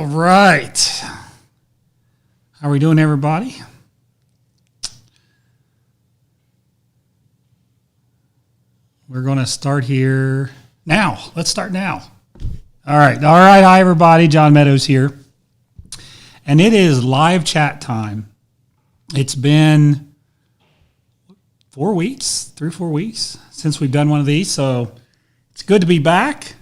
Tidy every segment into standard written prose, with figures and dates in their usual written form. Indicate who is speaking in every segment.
Speaker 1: All right. How are we doing, everybody? We're going to start here now. Let's start now. All right. Hi, everybody. John Meadows here. And it is live chat time. It's been 4 weeks, 3 or 4 weeks since we've done one of these. So it's good to be back.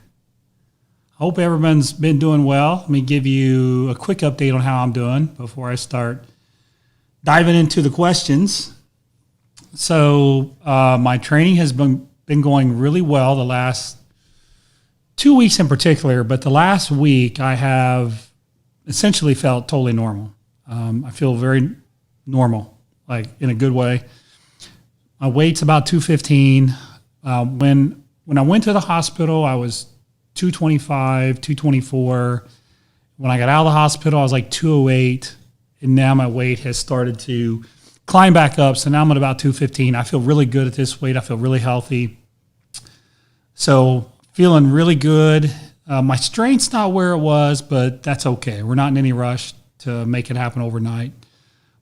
Speaker 1: Hope everyone's been doing well. Let me give you a quick update on how I'm doing before I start diving into the questions. So my training has been going really well the last 2 weeks in particular, but the last week I have essentially felt totally normal. I feel very normal, like in a good way. My weight's about 215. When I went to the hospital, I was 225, 224. When I got out of the hospital, I was like 208, and now my weight has started to climb back up. So now I'm at about 215. I feel really good at this weight. I feel really healthy. So feeling really good. My strength's not where it was, but that's okay. We're not in any rush to make it happen overnight.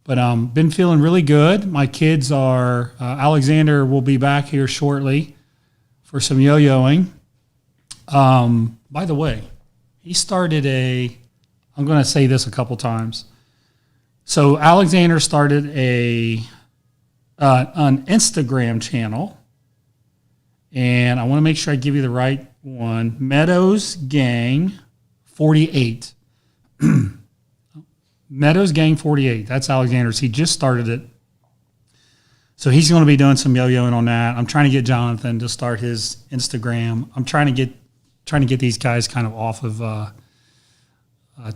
Speaker 1: But been feeling really good. My kids are, Alexander will be back here shortly for some yo-yoing. By the way, he started I'm going to say this a couple times. So Alexander started an Instagram channel, and I want to make sure I give you the right one. Meadows Gang 48. Meadows Gang 48. That's Alexander's. He just started it. So he's going to be doing some yo-yoing on that. I'm trying to get Jonathan to start his Instagram. I'm trying to get these guys kind of off of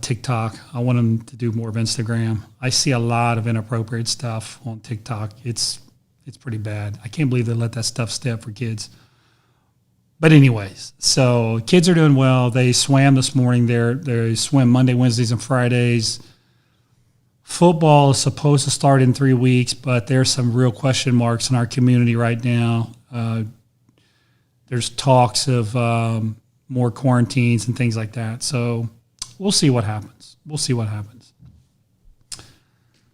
Speaker 1: TikTok. I want them to do more of Instagram. I see a lot of inappropriate stuff on TikTok. It's pretty bad. I can't believe they let that stuff stay up for kids. But anyways, so kids are doing well. They swam this morning. They swim Monday, Wednesdays, and Fridays. Football is supposed to start in 3 weeks, but there's some real question marks in our community right now. There's talks of more quarantines and things like that. So we'll see what happens.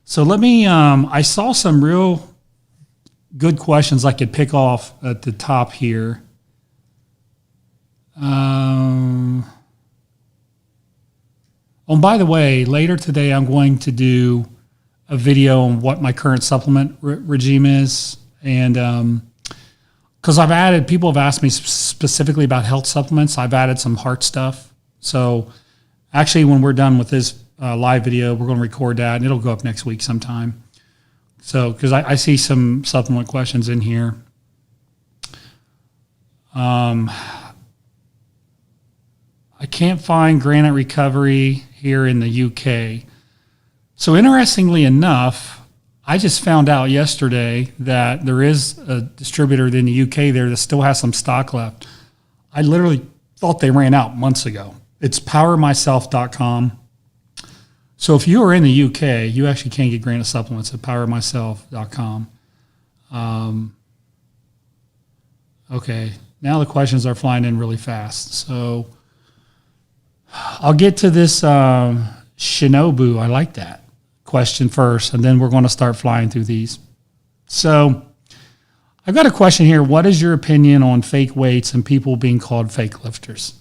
Speaker 1: So let me, I saw some real good questions I could pick off at the top here. By the way, later today I'm going to do a video on what my current supplement regime is. And because people have asked me specifically about health supplements. I've added some heart stuff. So actually, when we're done with this live video, we're going to record that, and it'll go up next week sometime. So, because I see some supplement questions in here. I can't find Granite Recovery here in the UK. So interestingly enough, I just found out yesterday that there is a distributor in the UK there that still has some stock left. I literally thought they ran out months ago. It's powermyself.com. So if you are in the UK, you actually can get Granite supplements at powermyself.com. Okay, now the questions are flying in really fast. So I'll get to this Shinobu. I like that question first, and then we're going to start flying through these. So I've got a question here. What is your opinion on fake weights and people being called fake lifters?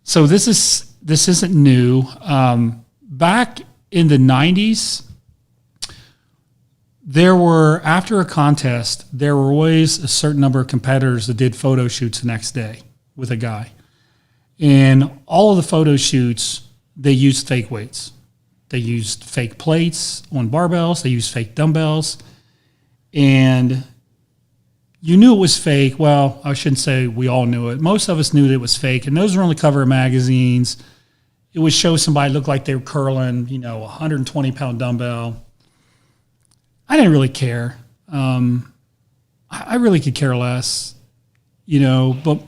Speaker 1: So this isn't new. Back in the 90s, after a contest, there were always a certain number of competitors that did photo shoots the next day with a guy. And all of the photo shoots, they used fake weights. They used fake plates on barbells. They used fake dumbbells. And you knew it was fake. Well, I shouldn't say we all knew it. Most of us knew that it was fake. And those were on the cover of magazines. It would show somebody looked like they were curling, a 120-pound dumbbell. I didn't really care. I really could care less, but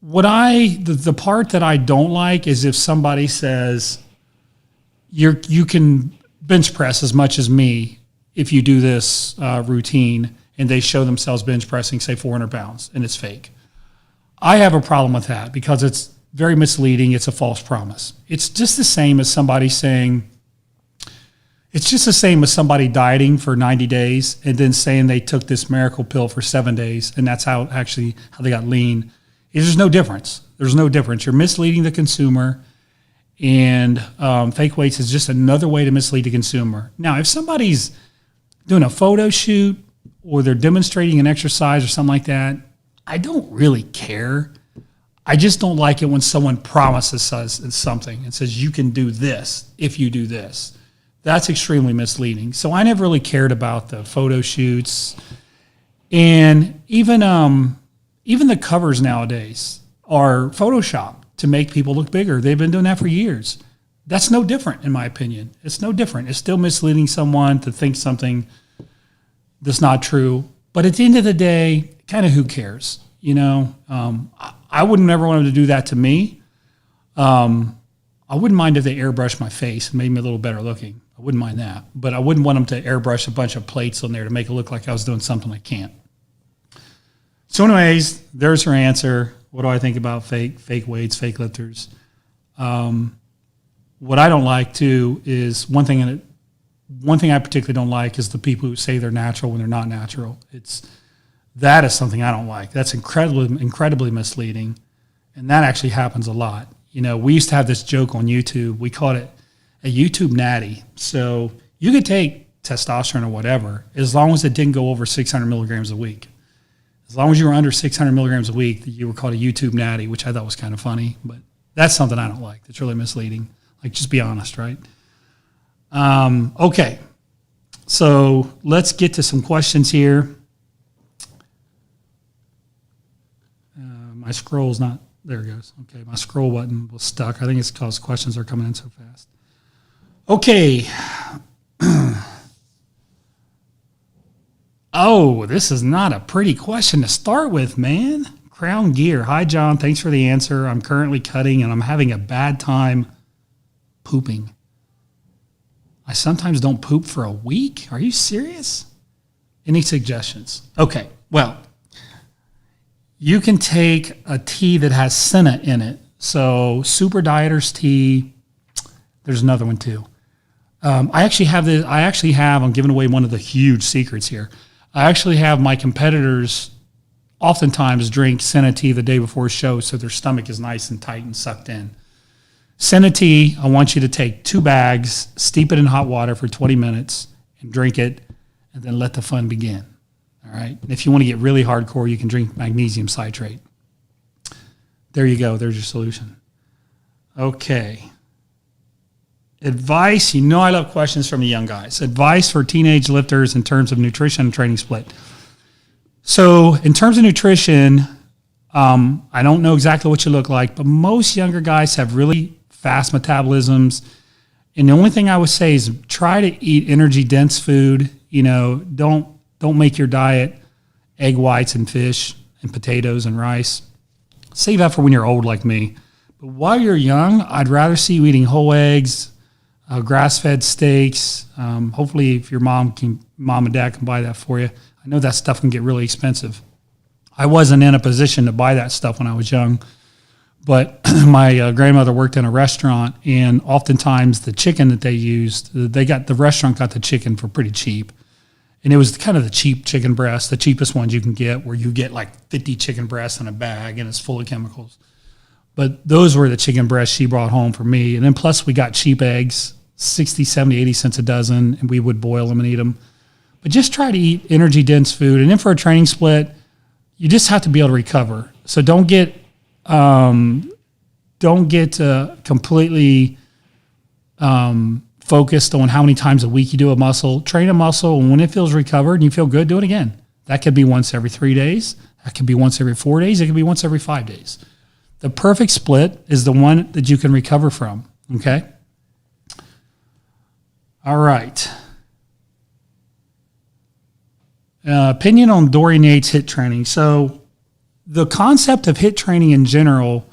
Speaker 1: the part that I don't like is if somebody says you can bench press as much as me if you do this routine, and they show themselves bench pressing, say 400 pounds, and it's fake. I have a problem with that because very misleading. It's a false promise. It's just the same as somebody saying, it's just the same as somebody dieting for 90 days and then saying they took this miracle pill for 7 days and that's how they got lean. There's no difference. There's no difference. You're misleading the consumer, and fake weights is just another way to mislead the consumer. Now, if somebody's doing a photo shoot or they're demonstrating an exercise or something like that, I don't really care. I just don't like it when someone promises us something and says, you can do this if you do this. That's extremely misleading. So I never really cared about the photo shoots. And even the covers nowadays are Photoshopped to make people look bigger. They've been doing that for years. That's no different, in my opinion. It's no different. It's still misleading someone to think something that's not true. But at the end of the day, kind of who cares? You know, I wouldn't ever want them to do that to me. I wouldn't mind if they airbrushed my face and made me a little better looking. I wouldn't mind that. But I wouldn't want them to airbrush a bunch of plates on there to make it look like I was doing something I can't. So anyways, there's her answer. What do I think about fake weights, fake lifters? What I don't like too is one thing I particularly don't like is the people who say they're natural when they're not natural. That is something I don't like. That's incredibly misleading, and that actually happens a lot. You know, we used to have this joke on YouTube. We called it a YouTube natty. So you could take testosterone or whatever as long as it didn't go over 600 milligrams a week. As long as you were under 600 milligrams a week, you were called a YouTube natty, which I thought was kind of funny. But that's something I don't like. That's really misleading. Like, just be honest, right? Okay. So let's get to some questions here. My scroll's not, there it goes. Okay, my scroll button was stuck. I think it's because questions are coming in so fast. Okay. Oh, this is not a pretty question to start with, man. Crown Gear. Hi, John. Thanks for the answer. I'm currently cutting and I'm having a bad time pooping. I sometimes don't poop for a week. Are you serious? Any suggestions? Okay, well, you can take a tea that has senna in it. So Super Dieter's tea. There's another one too. I'm giving away one of the huge secrets here. I actually have my competitors oftentimes drink senna tea the day before a show so their stomach is nice and tight and sucked in. Senna tea, I want you to take 2 bags, steep it in hot water for 20 minutes, and drink it, and then let the fun begin. All right? And if you want to get really hardcore, you can drink magnesium citrate. There you go. There's your solution. Okay. Advice. You know I love questions from the young guys. Advice for teenage lifters in terms of nutrition and training split. So in terms of nutrition, I don't know exactly what you look like, but most younger guys have really fast metabolisms. And the only thing I would say is try to eat energy-dense food. You know, don't make your diet egg whites and fish and potatoes and rice. Save that for when you're old like me. But while you're young, I'd rather see you eating whole eggs, grass-fed steaks. Hopefully, if your mom and dad can buy that for you. I know that stuff can get really expensive. I wasn't in a position to buy that stuff when I was young, but my grandmother worked in a restaurant, and oftentimes the chicken that they used, the restaurant got the chicken for pretty cheap. And it was kind of the cheap chicken breast, the cheapest ones you can get, where you get like 50 chicken breasts in a bag and it's full of chemicals. But those were the chicken breasts she brought home for me. And then plus we got cheap eggs, 60, 70, 80 cents a dozen, and we would boil them and eat them. But just try to eat energy-dense food. And then for a training split, you just have to be able to recover. So don't get completely focused on how many times a week you do a muscle. Train a muscle, and when it feels recovered and you feel good, do it again. That could be once every 3 days. That could be once every 4 days. It could be once every 5 days. The perfect split is the one that you can recover from, okay? All right. Opinion on Dorian Yates HIIT training. So the concept of HIIT training in general,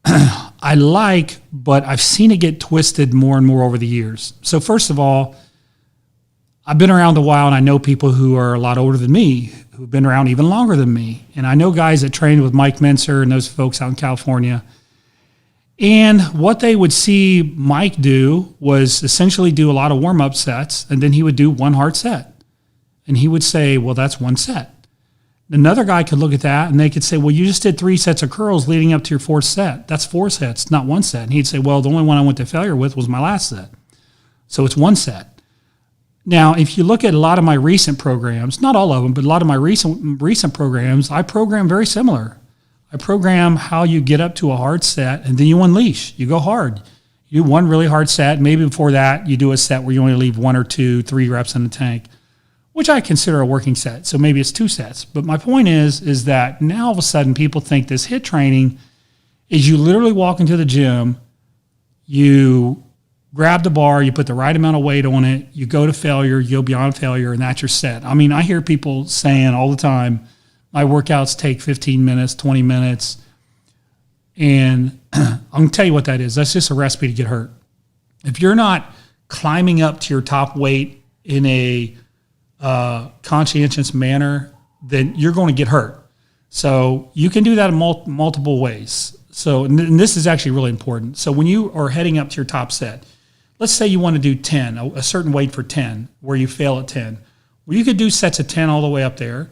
Speaker 1: I like, but I've seen it get twisted more and more over the years. So first of all, I've been around a while, and I know people who are a lot older than me, who've been around even longer than me. And I know guys that trained with Mike Menser and those folks out in California. And what they would see Mike do was essentially do a lot of warm-up sets, and then he would do one hard set. And he would say, well, that's one set. Another guy could look at that, and they could say, well, you just did 3 sets of curls leading up to your 4th set. That's 4 sets, not 1 set. And he'd say, well, the only one I went to failure with was my last set. So it's 1 set. Now, if you look at a lot of my recent programs, not all of them, but a lot of my recent programs, I program very similar. I program how you get up to a hard set, and then you unleash. You go hard. You do one really hard set. Maybe before that, you do a set where you only leave 1 or 2, 3 reps in the tank, which I consider a working set. So maybe it's 2 sets. But my point is that now all of a sudden people think this HIIT training is you literally walk into the gym, you grab the bar, you put the right amount of weight on it, you go to failure, you go beyond failure, and that's your set. I mean, I hear people saying all the time, my workouts take 15 minutes, 20 minutes. And I'm going to tell you what that is. That's just a recipe to get hurt. If you're not climbing up to your top weight in a conscientious manner, then you're going to get hurt. So you can do that in multiple ways. So, and this is actually really important. So when you are heading up to your top set, let's say you want to do 10, a certain weight for 10, where you fail at 10. Well, you could do sets of 10 all the way up there.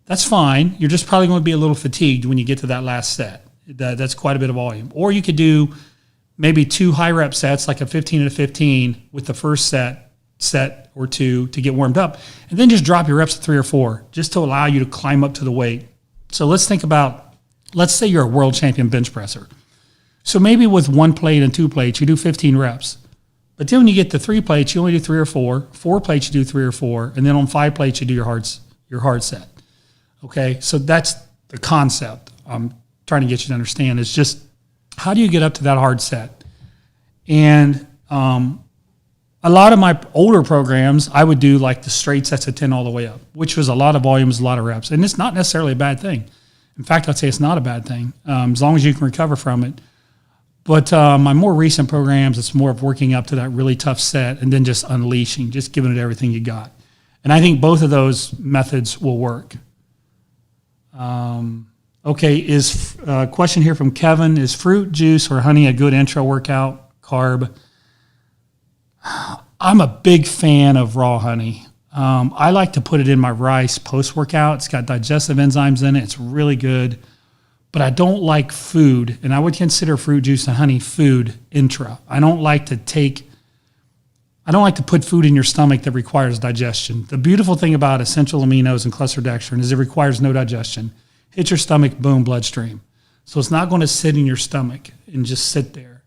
Speaker 1: That's fine. You're just probably going to be a little fatigued when you get to that last set. That's quite a bit of volume. Or you could do maybe 2 high rep sets, like a 15 and a 15 with the first set or 2 to get warmed up, and then just drop your reps to 3 or 4 just to allow you to climb up to the weight. So let's think about, let's say you're a world champion bench presser. So maybe with 1 plate and 2 plates, you do 15 reps. But then when you get to 3 plates, you only do 3 or 4. 4 plates, you do 3 or 4. And then on 5 plates, you do your hard set. Okay, so that's the concept I'm trying to get you to understand. Is just how do you get up to that hard set? And a lot of my older programs, I would do like the straight sets of 10 all the way up, which was a lot of volumes, a lot of reps. And it's not necessarily a bad thing. In fact, I'd say it's not a bad thing, as long as you can recover from it. But my more recent programs, it's more of working up to that really tough set and then just unleashing, just giving it everything you got. And I think both of those methods will work. Okay, is question here from Kevin, is fruit juice or honey a good intro workout carb? I'm a big fan of raw honey. I like to put it in my rice post-workout. It's got digestive enzymes in it. It's really good. But I don't like food, and I would consider fruit juice and honey food intra. I don't like to put food in your stomach that requires digestion. The beautiful thing about essential aminos and clusterdextrin is it requires no digestion. Hit your stomach, boom, bloodstream. So it's not going to sit in your stomach and just sit there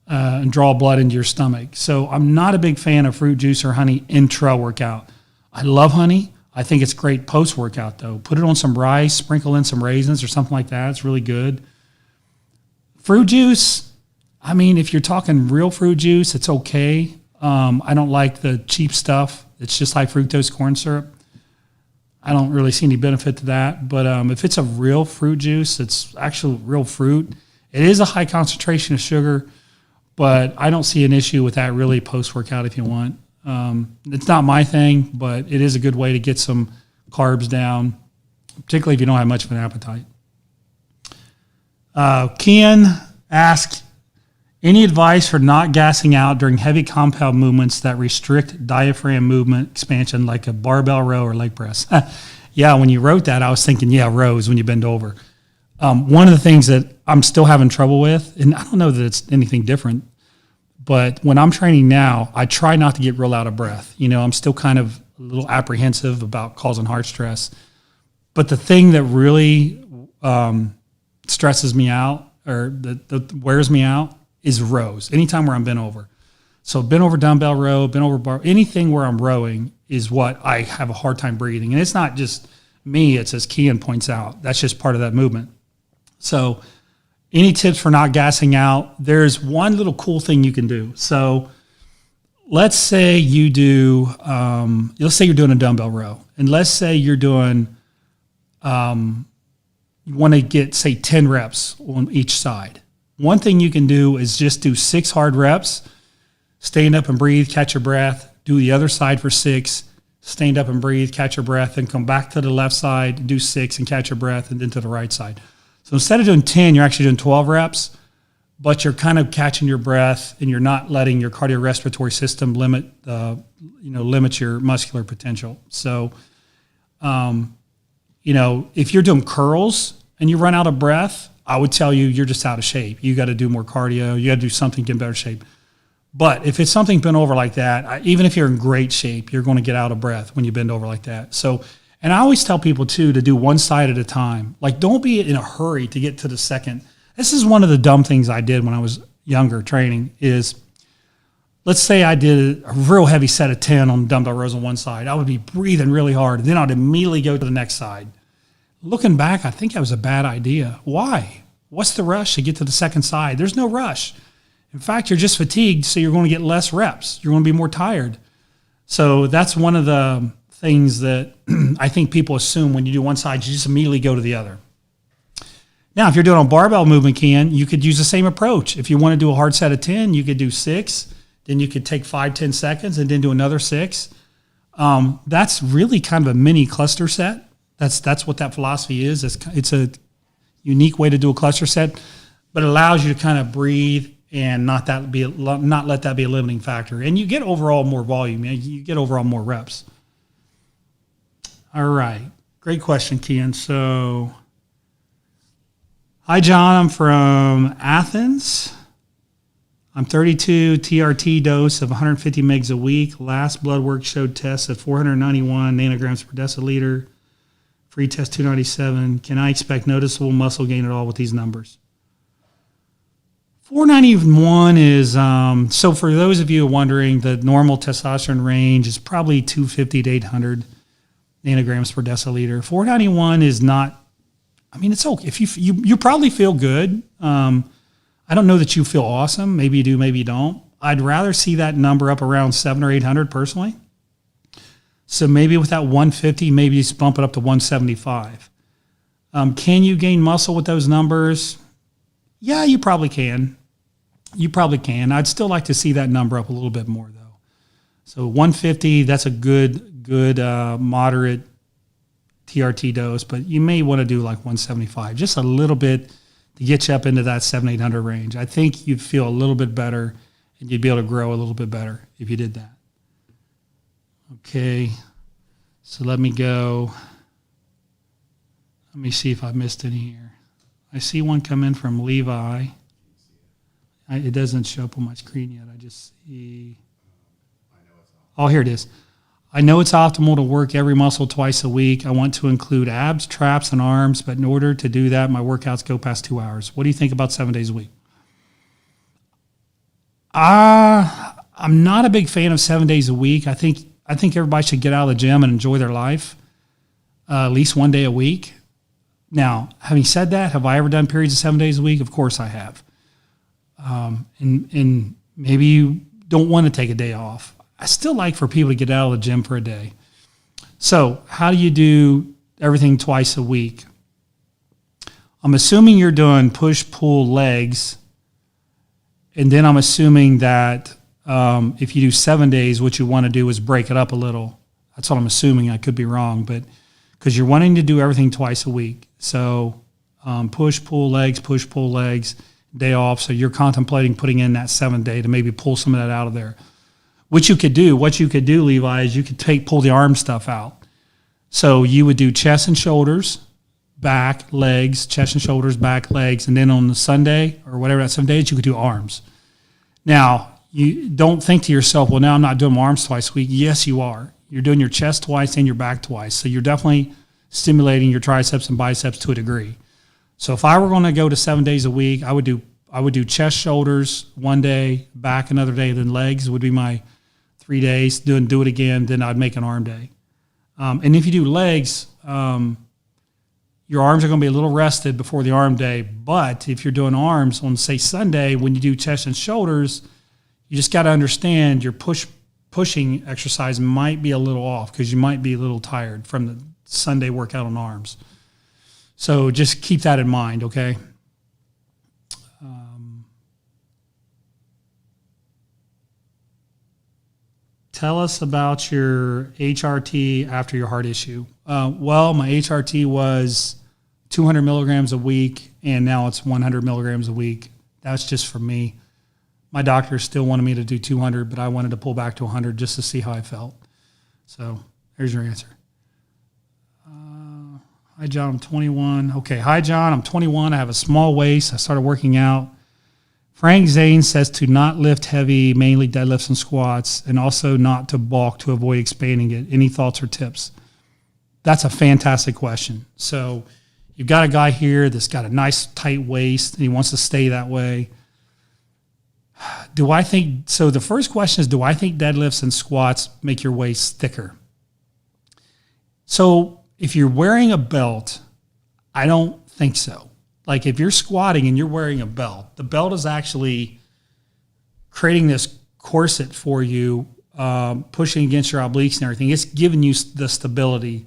Speaker 1: and draw blood into your stomach. So I'm not a big fan of fruit juice or honey intra-workout. I love honey. I think it's great post-workout, though. Put it on some rice, sprinkle in some raisins or something like that. It's really good. Fruit juice, I mean, if you're talking real fruit juice, it's okay. I don't like the cheap stuff. It's just high fructose corn syrup. I don't really see any benefit to that. But if it's a real fruit juice, it's actual real fruit. It is a high concentration of sugar, but I don't see an issue with that really post-workout if you want. It's not my thing, but it is a good way to get some carbs down, particularly if you don't have much of an appetite. Ken asked, any advice for not gassing out during heavy compound movements that restrict diaphragm movement expansion, like a barbell row or leg press? Yeah, when you wrote that, I was thinking, yeah, rows when you bend over. One of the things that I'm still having trouble with, and I don't know that it's anything different, but when I'm training now, I try not to get real out of breath. You know, I'm still kind of a little apprehensive about causing heart stress. But the thing that really stresses me out or that wears me out is rows, anytime where I'm bent over. So bent over dumbbell row, bent over bar, anything where I'm rowing is what I have a hard time breathing. And it's not just me, it's as Kian points out. That's just part of that movement. So any tips for not gassing out? There's one little cool thing you can do. So let's say you do, let's say you're doing a dumbbell row. And let's say you're doing, you want to get, say, 10 reps on each side. One thing you can do is just do 6 hard reps, stand up and breathe, catch your breath, do the other side for 6, stand up and breathe, catch your breath, and come back to the left side, do 6 and catch your breath, and then to the right side. So instead of doing 10, you're actually doing 12 reps, but you're kind of catching your breath and you're not letting your cardiorespiratory system limit your muscular potential. So, if you're doing curls and you run out of breath, I would tell you you're just out of shape. You got to do more cardio. You got to do something to get in better shape. But if it's something bent over like that, even if you're in great shape, you're going to get out of breath when you bend over like that. So, and I always tell people too to do one side at a time. Like, don't be in a hurry to get to the second. This is one of the dumb things I did when I was younger training is, let's say I did a real heavy set of 10 on dumbbell rows on one side. I would be breathing really hard. Then I'd immediately go to the next side. Looking back, I think that was a bad idea. Why? What's the rush to get to the second side? There's no rush. In fact, you're just fatigued, so you're going to get less reps. You're going to be more tired. So that's one of the things that I think people assume when you do one side, you just immediately go to the other. Now, if you're doing a barbell movement, Ken, you could use the same approach. If you want to do a hard set of 10, you could do 6. Then you could take 5-10 seconds and then do another 6. That's really kind of a mini cluster set. That's what that philosophy is. It's a unique way to do a cluster set, but it allows you to kind of breathe and not let that be a limiting factor. And you get overall more volume. You get overall more reps. All right. Great question, Kian. So, hi, John. I'm from Athens. I'm 32, TRT dose of 150 mgs a week. Last blood work showed tests of 491 nanograms per deciliter. Free test 297. Can I expect noticeable muscle gain at all with these numbers? 491 is, so for those of you wondering, the normal testosterone range is probably 250 to 800 nanograms per deciliter. 491 is not, it's okay. If you probably feel good. I don't know that you feel awesome. Maybe you do, maybe you don't. I'd rather see that number up around 700 or 800 personally. So maybe with that 150, maybe just bump it up to 175. Can you gain muscle with those numbers? Yeah, you probably can. I'd still like to see that number up a little bit more though. So 150, that's a good moderate TRT dose, but you may want to do like 175, just a little bit to get you up into that 700-800 range. I think you'd feel a little bit better and you'd be able to grow a little bit better if you did that. Okay, so let me go. Let me see if I missed any here. I see one come in from Levi. It doesn't show up on my screen yet. I just see. Oh, here it is. I know it's optimal to work every muscle twice a week. I want to include abs, traps, and arms, but in order to do that, my workouts go past 2 hours. What do you think about 7 days a week? I'm not a big fan of 7 days a week. I think everybody should get out of the gym and enjoy their life at least 1 day a week. Now, having said that, have I ever done periods of 7 days a week? Of course I have. And maybe you don't want to take a day off. I still like for people to get out of the gym for a day. So how do you do everything twice a week? I'm assuming you're doing push, pull, legs. And then I'm assuming that if you do 7 days, what you want to do is break it up a little. That's what I'm assuming. I could be wrong, but because you're wanting to do everything twice a week. So push, pull, legs, day off. So you're contemplating putting in that 7th day to maybe pull some of that out of there. What you could do, Levi, is you could pull the arm stuff out. So you would do chest and shoulders, back, legs, chest and shoulders, back, legs, and then on the Sunday or whatever that 7 days, you could do arms. Now, you don't think to yourself, well, now I'm not doing my arms twice a week. Yes, you are. You're doing your chest twice and your back twice. So you're definitely stimulating your triceps and biceps to a degree. So if I were going to go to 7 days a week, I would do chest, shoulders 1 day, back another day, then legs would be my 3 days. Do it again, then I'd make an arm day. And if you do legs, your arms are going to be a little rested before the arm day. But if you're doing arms on, say, Sunday, when you do chest and shoulders, you just got to understand your pushing exercise might be a little off because you might be a little tired from the Sunday workout on arms. So just keep that in mind, okay? Tell us about your HRT after your heart issue. Well, my HRT was 200 milligrams a week, and now it's 100 milligrams a week That's just for me. My doctor still wanted me to do 200, but I wanted to pull back to 100 just to see how I felt. So there's your answer. Hi, John, I'm 21. Okay, hi, John, I'm 21. I have a small waist. I started working out. Frank Zane says to not lift heavy, mainly deadlifts and squats, and also not to bulk to avoid expanding it. Any thoughts or tips? That's a fantastic question. So you've got a guy here that's got a nice tight waist, and he wants to stay that way. So the first question is, do I think deadlifts and squats make your waist thicker? So if you're wearing a belt, I don't think so. Like if you're squatting and you're wearing a belt, the belt is actually creating this corset for you, pushing against your obliques and everything. It's giving you the stability.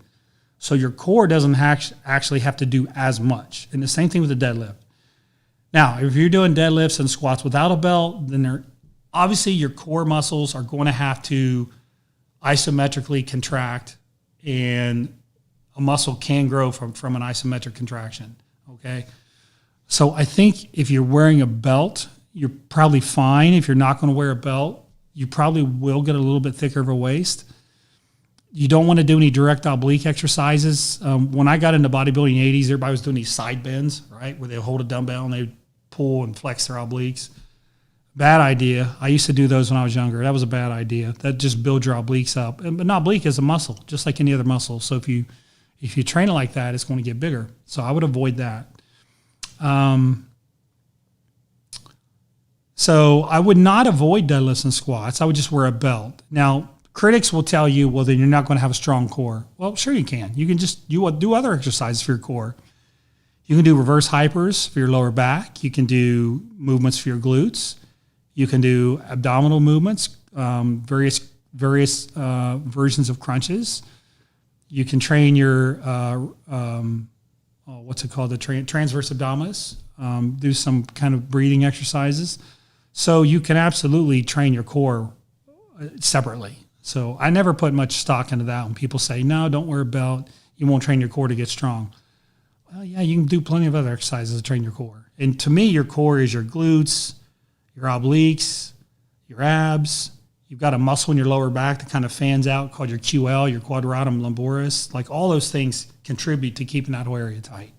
Speaker 1: So your core doesn't actually have to do as much. And the same thing with the deadlift. Now, if you're doing deadlifts and squats without a belt, then obviously your core muscles are going to have to isometrically contract, and a muscle can grow from an isometric contraction, okay? So I think if you're wearing a belt, you're probably fine. If you're not going to wear a belt, you probably will get a little bit thicker of a waist. You don't want to do any direct oblique exercises. When I got into bodybuilding in the 80s, everybody was doing these side bends, right, where they hold a dumbbell and they pull and flex their obliques. Bad idea. I used to do those when I was younger. That was a bad idea. That just builds your obliques up. But an oblique is a muscle, just like any other muscle. So if you train it like that, it's going to get bigger. So I would avoid that. So I would not avoid deadlifts and squats. I would just wear a belt. Now, critics will tell you, well, then you're not going to have a strong core. Well, sure you can. You can do other exercises for your core. You can do reverse hypers for your lower back. You can do movements for your glutes. You can do abdominal movements, various versions of crunches. You can train your, the transverse abdominis, do some kind of breathing exercises. So you can absolutely train your core separately. So I never put much stock into that when people say, no, don't wear a belt. You won't train your core to get strong. Well, yeah, you can do plenty of other exercises to train your core. And to me, your core is your glutes, your obliques, your abs. You've got a muscle in your lower back that kind of fans out called your QL, your quadratum lumboris. Like all those things contribute to keeping that whole area tight.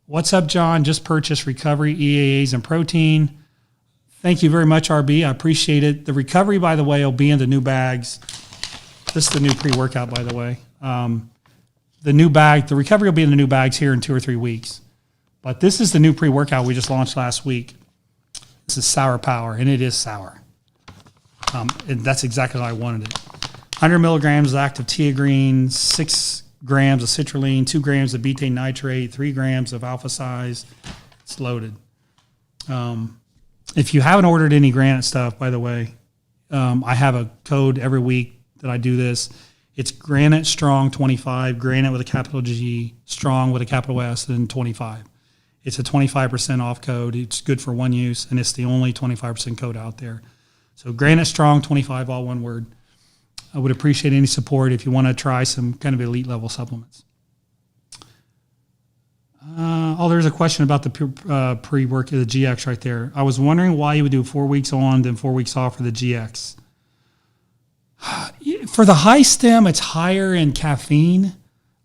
Speaker 1: What's up, John? Just purchased recovery, EAAs, and protein. Thank you very much, RB. I appreciate it. The recovery, by the way, will be in the new bags. This is the new pre-workout, by the way. The recovery will be in the new bags here in 2 or 3 weeks. But this is the new pre-workout we just launched last week. This is Sour Power, and it is sour. And that's exactly how I wanted it. 100 milligrams of active teagreen, 6 grams of citrulline, 2 grams of betaine nitrate, 3 grams of alpha size. It's loaded. If you haven't ordered any Granite stuff, by the way, I have a code every week that I do this. It's Granite Strong 25, Granite with a capital G, Strong with a capital S, and 25. It's a 25% off code. It's good for one use, and it's the only 25% code out there. So Granite Strong 25, all one word. I would appreciate any support if you want to try some kind of elite level supplements. There's a question about the pre-work of the GX right there. I was wondering why you would do 4 weeks on, then 4 weeks off for the GX. For the high stem, it's higher in caffeine.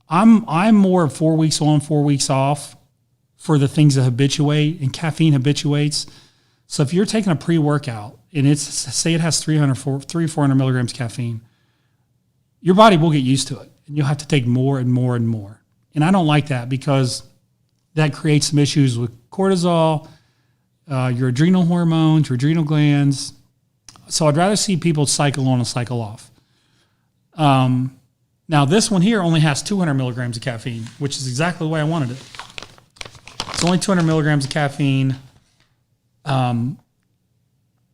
Speaker 1: I'm more 4 weeks on, 4 weeks off for the things that habituate, and caffeine habituates. So if you're taking a pre-workout and say it has 400 milligrams caffeine, your body will get used to it, and you'll have to take more and more and more. And I don't like that because that creates some issues with cortisol, your adrenal hormones, your adrenal glands. So I'd rather see people cycle on and cycle off. Now this one here only has 200 milligrams of caffeine, which is exactly the way I wanted it. It's only 200 milligrams of caffeine. But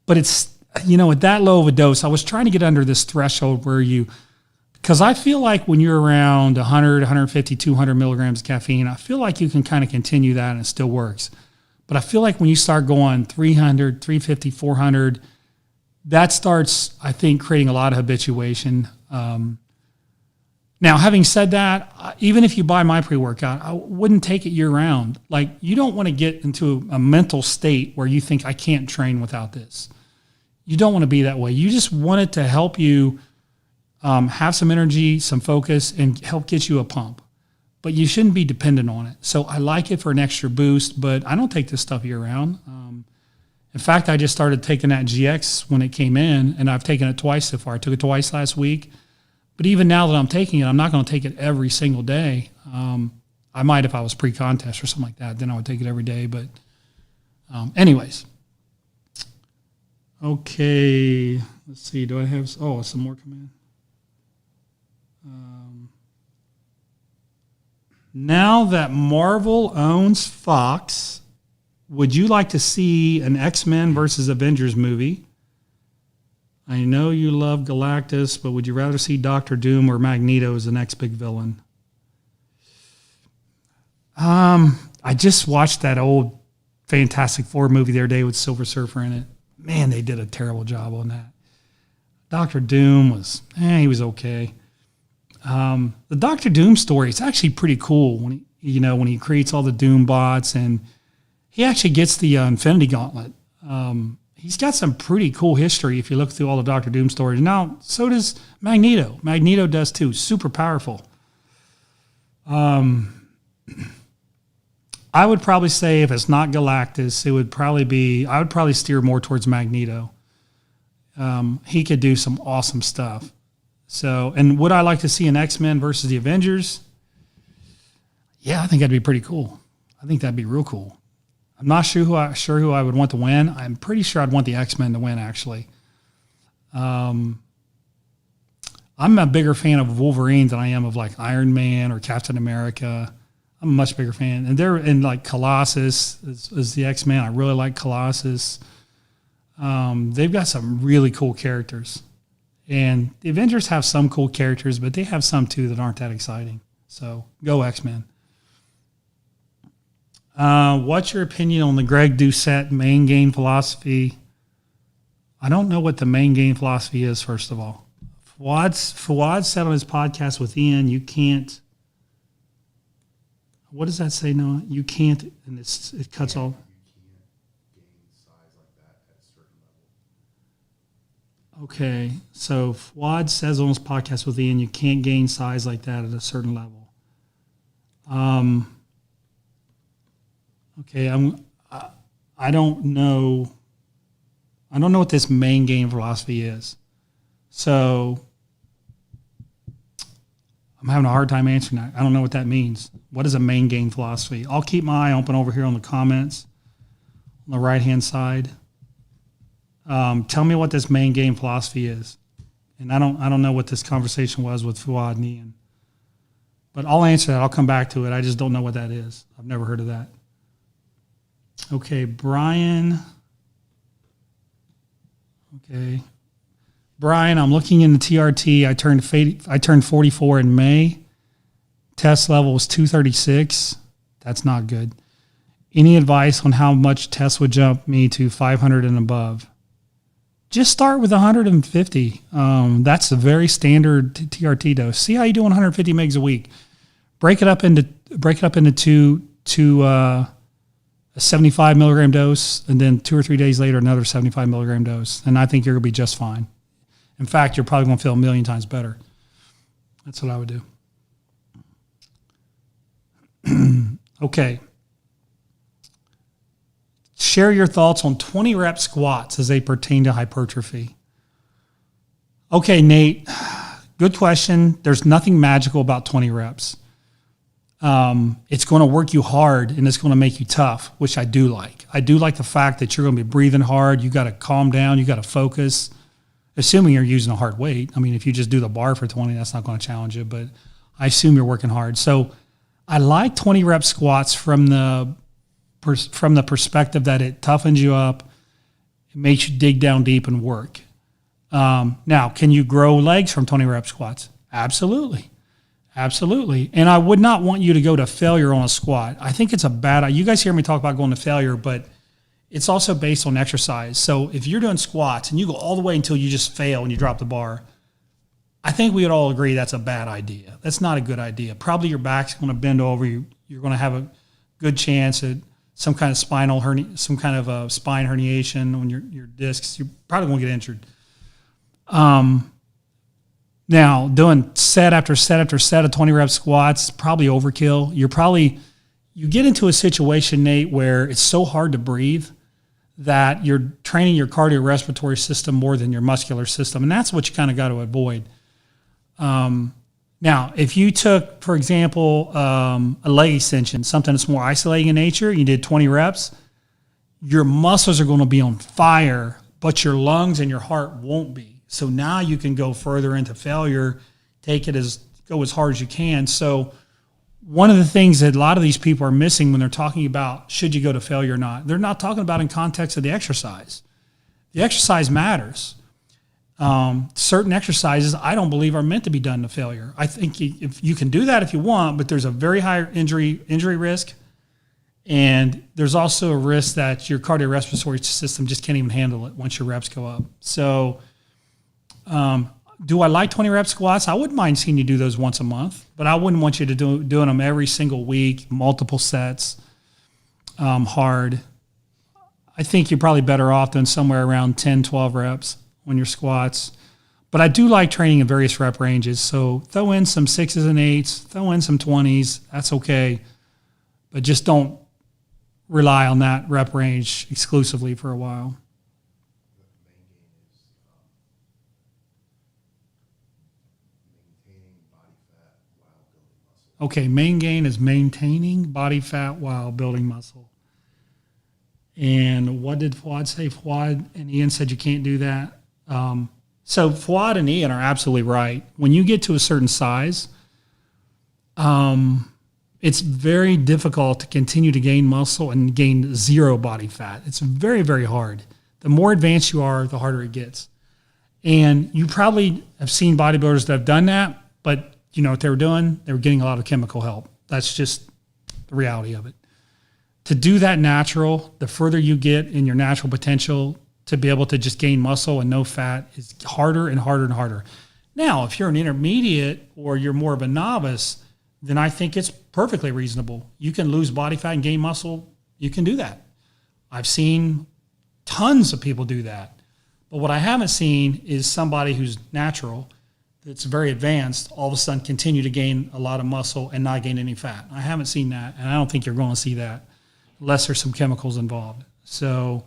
Speaker 1: it's, at that low of a dose, I was trying to get under this threshold because I feel like when you're around 100, 150, 200 milligrams of caffeine, I feel like you can kind of continue that and it still works. But I feel like when you start going 300, 350, 400, that starts, I think, creating a lot of habituation. Now, having said that, even if you buy my pre-workout, I wouldn't take it year-round. Like, you don't want to get into a mental state where you think, I can't train without this. You don't want to be that way. You just want it to help you have some energy, some focus, and help get you a pump. But you shouldn't be dependent on it. So I like it for an extra boost, but I don't take this stuff year-round. In fact, I just started taking that GX when it came in, and I've taken it twice so far. I took it twice last week. But even now that I'm taking it, I'm not going to take it every single day. I might if I was pre-contest or something like that. Then I would take it every day. But anyways. Okay. Let's see. Do I have some more come in? Now that Marvel owns Fox, would you like to see an XMen versus Avengers movie? I know you love Galactus, but would you rather see Doctor Doom or Magneto as the next big villain? I just watched that old Fantastic Four movie the other day with Silver Surfer in it. Man, they did a terrible job on that. Doctor Doom was, he was okay. The Doctor Doom story is actually pretty cool when he creates all the Doom bots, and he actually gets the Infinity Gauntlet. He's got some pretty cool history if you look through all the Doctor Doom stories. Now, so does Magneto. Magneto does too. Super powerful. I would probably say if it's not Galactus, I would probably steer more towards Magneto. He could do some awesome stuff. So, and would I like to see an X-Men versus the Avengers? Yeah, I think that'd be pretty cool. I think that'd be real cool. I'm not sure who I would want to win. I'm pretty sure I'd want the X-Men to win, actually. I'm a bigger fan of Wolverine than I am of like Iron Man or Captain America. I'm a much bigger fan. And they're in like Colossus is the X-Men. I really like Colossus. They've got some really cool characters. And the Avengers have some cool characters, but they have some too that aren't that exciting. So go X-Men. What's your opinion on the Greg Doucette main gain philosophy? I don't know what the main gain philosophy is, first of all. Fawad said on his podcast with Ian, you can't. What does that say, Noah? You can't, and it cuts off.
Speaker 2: You can't gain size like that at a certain level.
Speaker 1: Okay, so Fawad says on his podcast with Ian, you can't gain size like that at a certain level. Okay, I don't know. I don't know what this main gain philosophy is. So I'm having a hard time answering that. I don't know what that means. What is a main gain philosophy? I'll keep my eye open over here on the comments on the right-hand side. Tell me what this main gain philosophy is. And I don't know what this conversation was with Fuad and Ian. But I'll answer that. I'll come back to it. I just don't know what that is. I've never heard of that. Okay, Brian. Okay. Brian, I'm looking in the TRT. I turned 44 in May. Test level was 236. That's not good. Any advice on how much test would jump me to 500 and above? Just start with 150. That's a very standard TRT dose. See how you do 150 megs a week. Break it up into a 75 milligram dose, and then 2 or 3 days later, another 75 milligram dose. And I think you're going to be just fine. In fact, you're probably going to feel a million times better. That's what I would do. Okay. Share your thoughts on 20 rep squats as they pertain to hypertrophy. Okay, Nate, good question. There's nothing magical about 20 reps. It's going to work you hard and it's going to make you tough, which I do like. I do like the fact that you're going to be breathing hard. You got to calm down. You got to focus, assuming you're using a hard weight. I mean, if you just do the bar for 20, that's not going to challenge you, but I assume you're working hard. So I like 20 rep squats from the perspective that it toughens you up, it makes you dig down deep and work. Now, can you grow legs from 20 rep squats? Absolutely. Absolutely. And I would not want you to go to failure on a squat. I think it's a bad idea. You guys hear me talk about going to failure, but it's also based on exercise. So if you're doing squats and you go all the way until you just fail and you drop the bar, I think we would all agree that's a bad idea. That's not a good idea. Probably your back's going to bend over. You're going to have a good chance at some kind of spinal hernia, some kind of a spine herniation on your discs. You're probably going to get injured. Now, doing set after set after set of 20 rep squats, probably overkill. You get into a situation, Nate, where it's so hard to breathe that you're training your cardiorespiratory system more than your muscular system. And that's what you kind of got to avoid. Now, if you took, for example, a leg extension, something that's more isolating in nature, you did 20 reps, your muscles are going to be on fire, but your lungs and your heart won't be. So now you can go further into failure, go as hard as you can. So one of the things that a lot of these people are missing when they're talking about should you go to failure or not, they're not talking about in context of the exercise. The exercise matters. Certain exercises I don't believe are meant to be done to failure. I think if you can do that if you want, but there's a very high injury risk, and there's also a risk that your cardiorespiratory system just can't even handle it once your reps go up. So do I like 20 rep squats? I wouldn't mind seeing you do those once a month, but I wouldn't want you to doing them every single week, multiple sets, hard. I think you're probably better off doing somewhere around 10, 12 reps on your squats. But I do like training in various rep ranges. So throw in some 6s and 8s, throw in some 20s. That's okay. But just don't rely on that rep range exclusively for a while. Okay, main gain is maintaining body fat while building muscle. And what did Fuad say? Fuad and Ian said you can't do that. So Fuad and Ian are absolutely right. When you get to a certain size, it's very difficult to continue to gain muscle and gain zero body fat. It's very, very hard. The more advanced you are, the harder it gets. And you probably have seen bodybuilders that have done that, but you know what they were doing? They were getting a lot of chemical help. That's just the reality of it. To do that natural, the further you get in your natural potential to be able to just gain muscle and no fat is harder and harder and harder. Now, if you're an intermediate or you're more of a novice, then I think it's perfectly reasonable. You can lose body fat and gain muscle. You can do that. I've seen tons of people do that. But what I haven't seen is somebody who's natural, that's very advanced, all of a sudden continue to gain a lot of muscle and not gain any fat. I haven't seen that, and I don't think you're going to see that unless there's some chemicals involved. So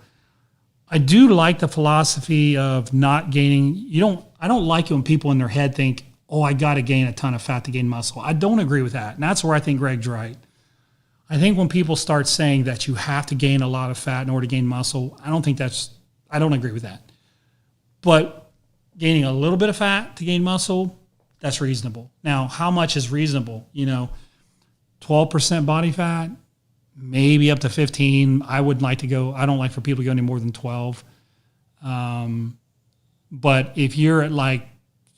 Speaker 1: I do like the philosophy of not gaining. I don't like it when people in their head think, oh, I got to gain a ton of fat to gain muscle. I don't agree with that, and that's where I think Greg's right. I think when people start saying that you have to gain a lot of fat in order to gain muscle, I don't agree with that. But gaining a little bit of fat to gain muscle, that's reasonable. Now, how much is reasonable? 12% body fat, maybe up to 15. I don't like for people to go any more than 12. But if you're at like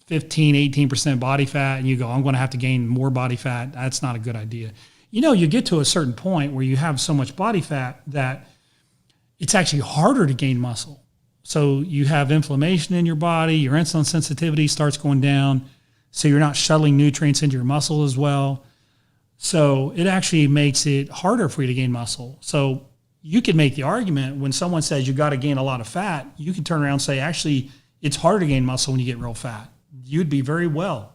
Speaker 1: 15, 18% body fat and you go, I'm going to have to gain more body fat, that's not a good idea. You get to a certain point where you have so much body fat that it's actually harder to gain muscle. So you have inflammation in your body, your insulin sensitivity starts going down, so you're not shuttling nutrients into your muscle as well. So it actually makes it harder for you to gain muscle. So you could make the argument when someone says you got to gain a lot of fat, you can turn around and say, actually, it's harder to gain muscle when you get real fat. You'd be very well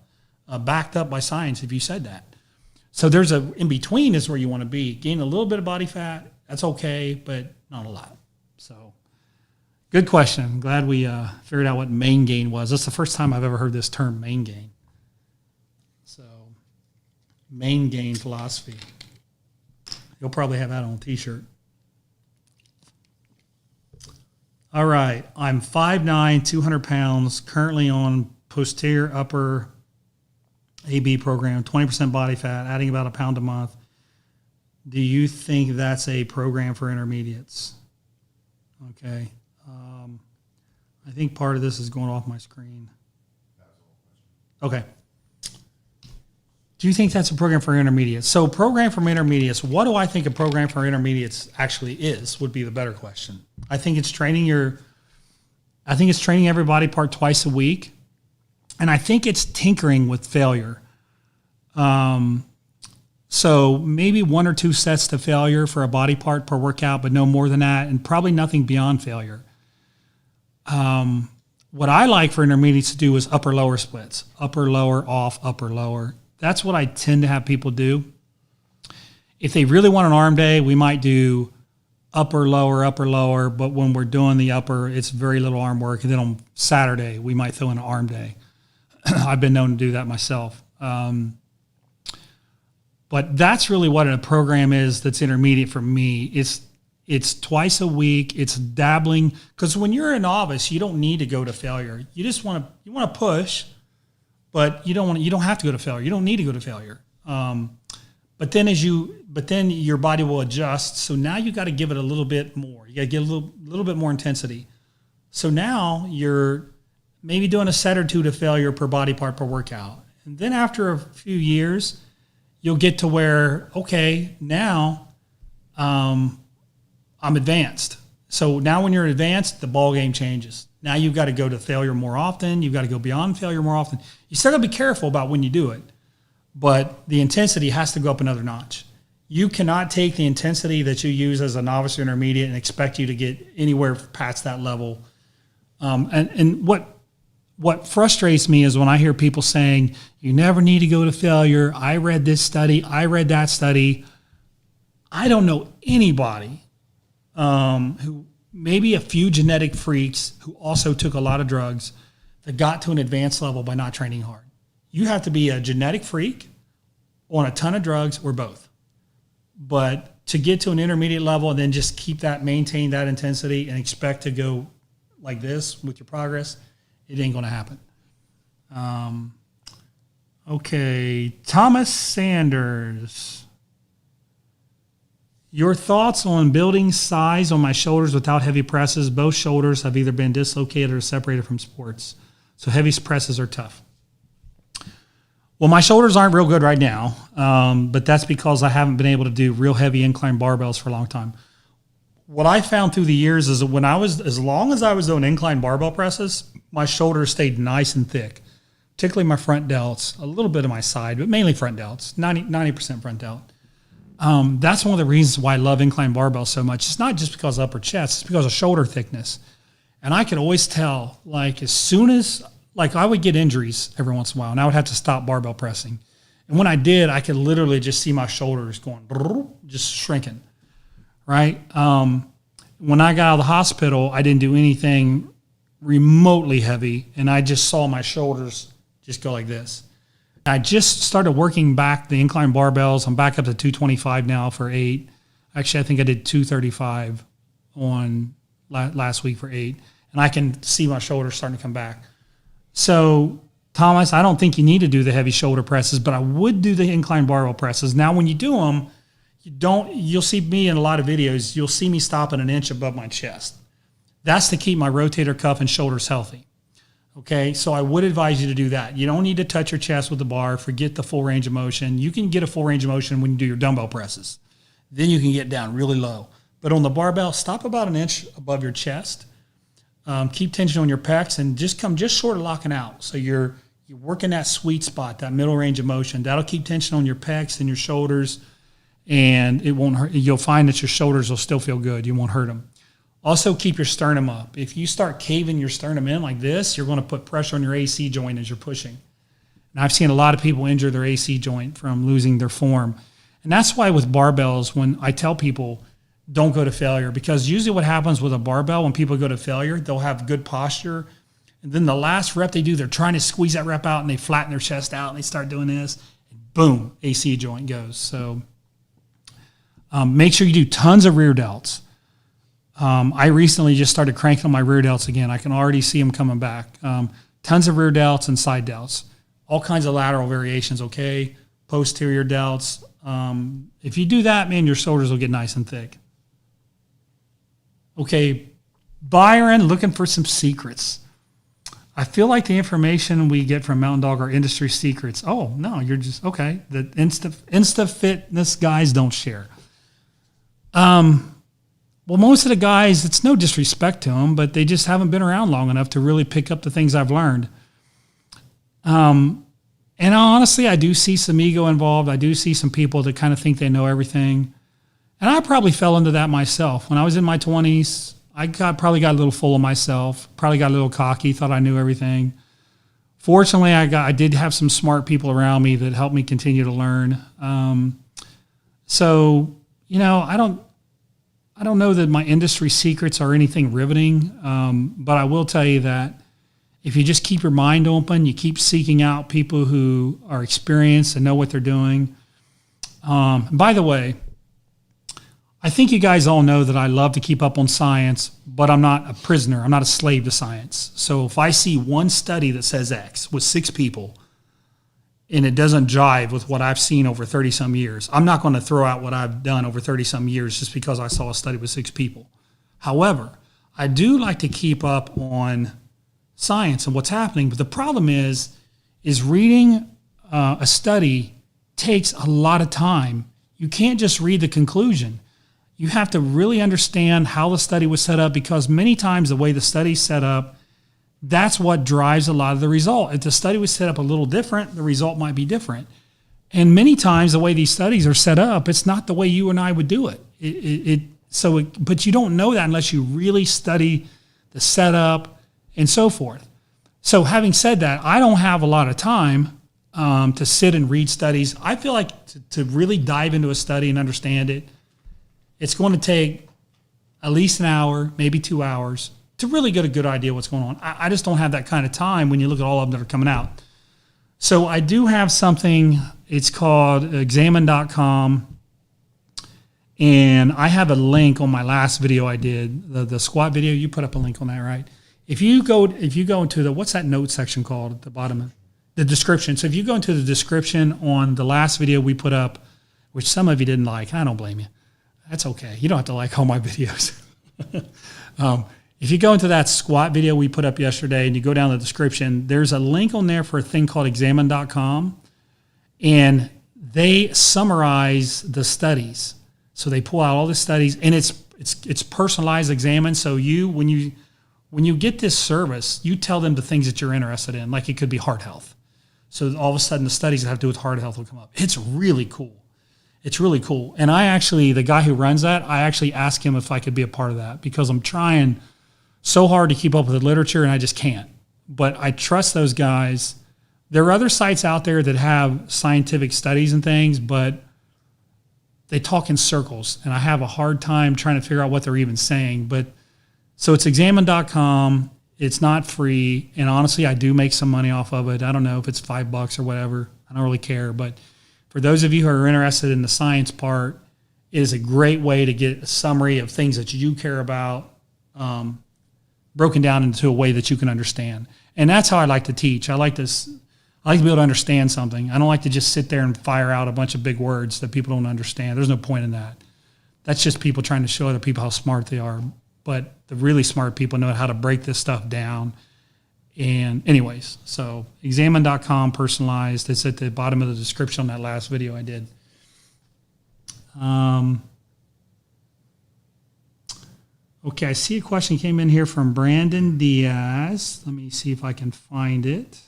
Speaker 1: backed up by science if you said that. So there's in between is where you want to be. Gain a little bit of body fat, that's okay, but not a lot. So good question. I'm glad we figured out what main gain was. That's the first time I've ever heard this term, main gain. So, main gain philosophy. You'll probably have that on a T-shirt. All right. I'm 5'9", 200 pounds, currently on posterior upper AB program, 20% body fat, adding about a pound a month. Do you think that's a program for intermediates? Okay. I think part of this is going off my screen. Okay. Do you think that's a program for intermediates? So program for intermediates, what do I think a program for intermediates actually is, would be the better question. I think it's training every body part twice a week. And I think it's tinkering with failure. So maybe 1 or 2 sets to failure for a body part per workout, but no more than that, and probably nothing beyond failure. What I like for intermediates to do is upper lower splits, upper lower off, upper lower. That's what I tend to have people do. If they really want an arm day, we might do upper lower, but when we're doing the upper, it's very little arm work. And then on Saturday, we might throw in an arm day. I've been known to do that myself. But that's really what a program is that's intermediate for me. It's twice a week. It's dabbling, because when you're a novice, you don't need to go to failure. You just want to push, but you don't have to go to failure. You don't need to go to failure. But then your body will adjust. So now you got to give it a little bit more. You got to get a little bit more intensity. So now you're maybe doing a set or 2 to failure per body part per workout. And then after a few years, you'll get to where, okay, now I'm advanced. So now when you're advanced, the ball game changes. Now you've got to go to failure more often. You've got to go beyond failure more often. You still got to be careful about when you do it, but the intensity has to go up another notch. You cannot take the intensity that you use as a novice or intermediate and expect you to get anywhere past that level. And what frustrates me is when I hear people saying, you never need to go to failure. I read this study. I read that study. I don't know anybody who, maybe a few genetic freaks who also took a lot of drugs, that got to an advanced level by not training hard. You have to be a genetic freak on a ton of drugs or both. But to get to an intermediate level and then just maintain that intensity and expect to go like this with your progress, it ain't going to happen. Okay, Thomas Sanders. Your thoughts on building size on my shoulders without heavy presses. Both shoulders have either been dislocated or separated from sports, so heavy presses are tough. Well, my shoulders aren't real good right now, but that's because I haven't been able to do real heavy incline barbells for a long time. What I found through the years is that as long as I was doing incline barbell presses, my shoulders stayed nice and thick, particularly my front delts, a little bit of my side, but mainly front delts, 90% front delt. That's one of the reasons why I love incline barbell so much. It's not just because of upper chest, it's because of shoulder thickness. And I could always tell, as soon as, I would get injuries every once in a while, and I would have to stop barbell pressing. And when I did, I could literally just see my shoulders going, just shrinking, right? When I got out of the hospital, I didn't do anything remotely heavy, and I just saw my shoulders just go like this. I just started working back the incline barbells. I'm back up to 225 now for 8. Actually, I think I did 235 on last week for 8, and I can see my shoulders starting to come back. So, Thomas, I don't think you need to do the heavy shoulder presses, but I would do the incline barbell presses. Now, when you do them, you'll see me in a lot of videos, you'll see me stopping an inch above my chest. That's to keep my rotator cuff and shoulders healthy. Okay, so I would advise you to do that. You don't need to touch your chest with the bar. Forget the full range of motion. You can get a full range of motion when you do your dumbbell presses. Then you can get down really low. But on the barbell, stop about an inch above your chest. Keep tension on your pecs and just come just short of locking out. So you're working that sweet spot, that middle range of motion. That'll keep tension on your pecs and your shoulders, and it won't hurt. You'll find that your shoulders will still feel good. You won't hurt them. Also, keep your sternum up. If you start caving your sternum in like this, you're going to put pressure on your AC joint as you're pushing. And I've seen a lot of people injure their AC joint from losing their form. And that's why with barbells, when I tell people, don't go to failure, because usually what happens with a barbell, when people go to failure, they'll have good posture. And then the last rep they do, they're trying to squeeze that rep out and they flatten their chest out and they start doing this. And boom, AC joint goes. So make sure you do tons of rear delts. I recently just started cranking on my rear delts again. I can already see them coming back. Tons of rear delts and side delts. All kinds of lateral variations, okay? Posterior delts. If you do that, man, your shoulders will get nice and thick. Okay, Byron, looking for some secrets. I feel like the information we get from Mountain Dog are industry secrets. Oh, no, you're just, okay. The Insta Fitness guys don't share. Well, most of the guys, it's no disrespect to them, but they just haven't been around long enough to really pick up the things I've learned. And honestly, I do see some ego involved. I do see some people that kind of think they know everything. And I probably fell into that myself. When I was in my 20s, probably got a little full of myself, probably got a little cocky, thought I knew everything. Fortunately, I did have some smart people around me that helped me continue to learn. So, I don't know that my industry secrets are anything riveting, but I will tell you that if you just keep your mind open, you keep seeking out people who are experienced and know what they're doing. By the way, I think you guys all know that I love to keep up on science, but I'm not a prisoner. I'm not a slave to science. So if I see one study that says X with 6 people and it doesn't jive with what I've seen over 30 some years, I'm not going to throw out what I've done over 30 some years just because I saw a study with 6 people. However, I do like to keep up on science and what's happening. But the problem is reading a study takes a lot of time. You can't just read the conclusion. You have to really understand how the study was set up, because many times the way the study's set up, that's what drives a lot of the result. If the study was set up a little different, the result might be different. And many times the way these studies are set up, it's not the way you and I would do it. But you don't know that unless you really study the setup and so forth. So having said that, I don't have a lot of time to sit and read studies. I feel like to really dive into a study and understand it, it's going to take at least an hour, maybe 2 hours, to really get a good idea what's going on. I just don't have that kind of time when you look at all of them that are coming out. So I do have something, it's called XMen.com, and I have a link on my last video I did, the squat video. You put up a link on that, right? If you go into the, what's that note section called at the bottom? The description. So if you go into the description on the last video we put up, which some of you didn't like, I don't blame you. That's okay. You don't have to like all my videos. If you go into that squat video we put up yesterday and you go down the description, there's a link on there for a thing called XMen.com, and they summarize the studies. So they pull out all the studies, and it's personalized XMen. So when you get this service, you tell them the things that you're interested in, like it could be heart health. So all of a sudden the studies that have to do with heart health will come up. It's really cool. It's really cool. And the guy who runs that, I actually asked him if I could be a part of that, because I'm trying so hard to keep up with the literature and I just can't. But I trust those guys. There are other sites out there that have scientific studies and things, but they talk in circles, and I have a hard time trying to figure out what they're even saying. But so it's XMen.com. It's not free, and honestly, I do make some money off of it. I don't know if it's $5 or whatever. I don't really care. But for those of you who are interested in the science part, it is a great way to get a summary of things that you care about, broken down into a way that you can understand. And that's how I like to teach. I like to be able to understand something. I don't like to just sit there and fire out a bunch of big words that people don't understand. There's no point in that. That's just people trying to show other people how smart they are. But the really smart people know how to break this stuff down. And anyways, so XMen.com, personalized. It's at the bottom of the description on that last video I did. Okay, I see a question came in here from Brandon Diaz. Let me see if I can find it.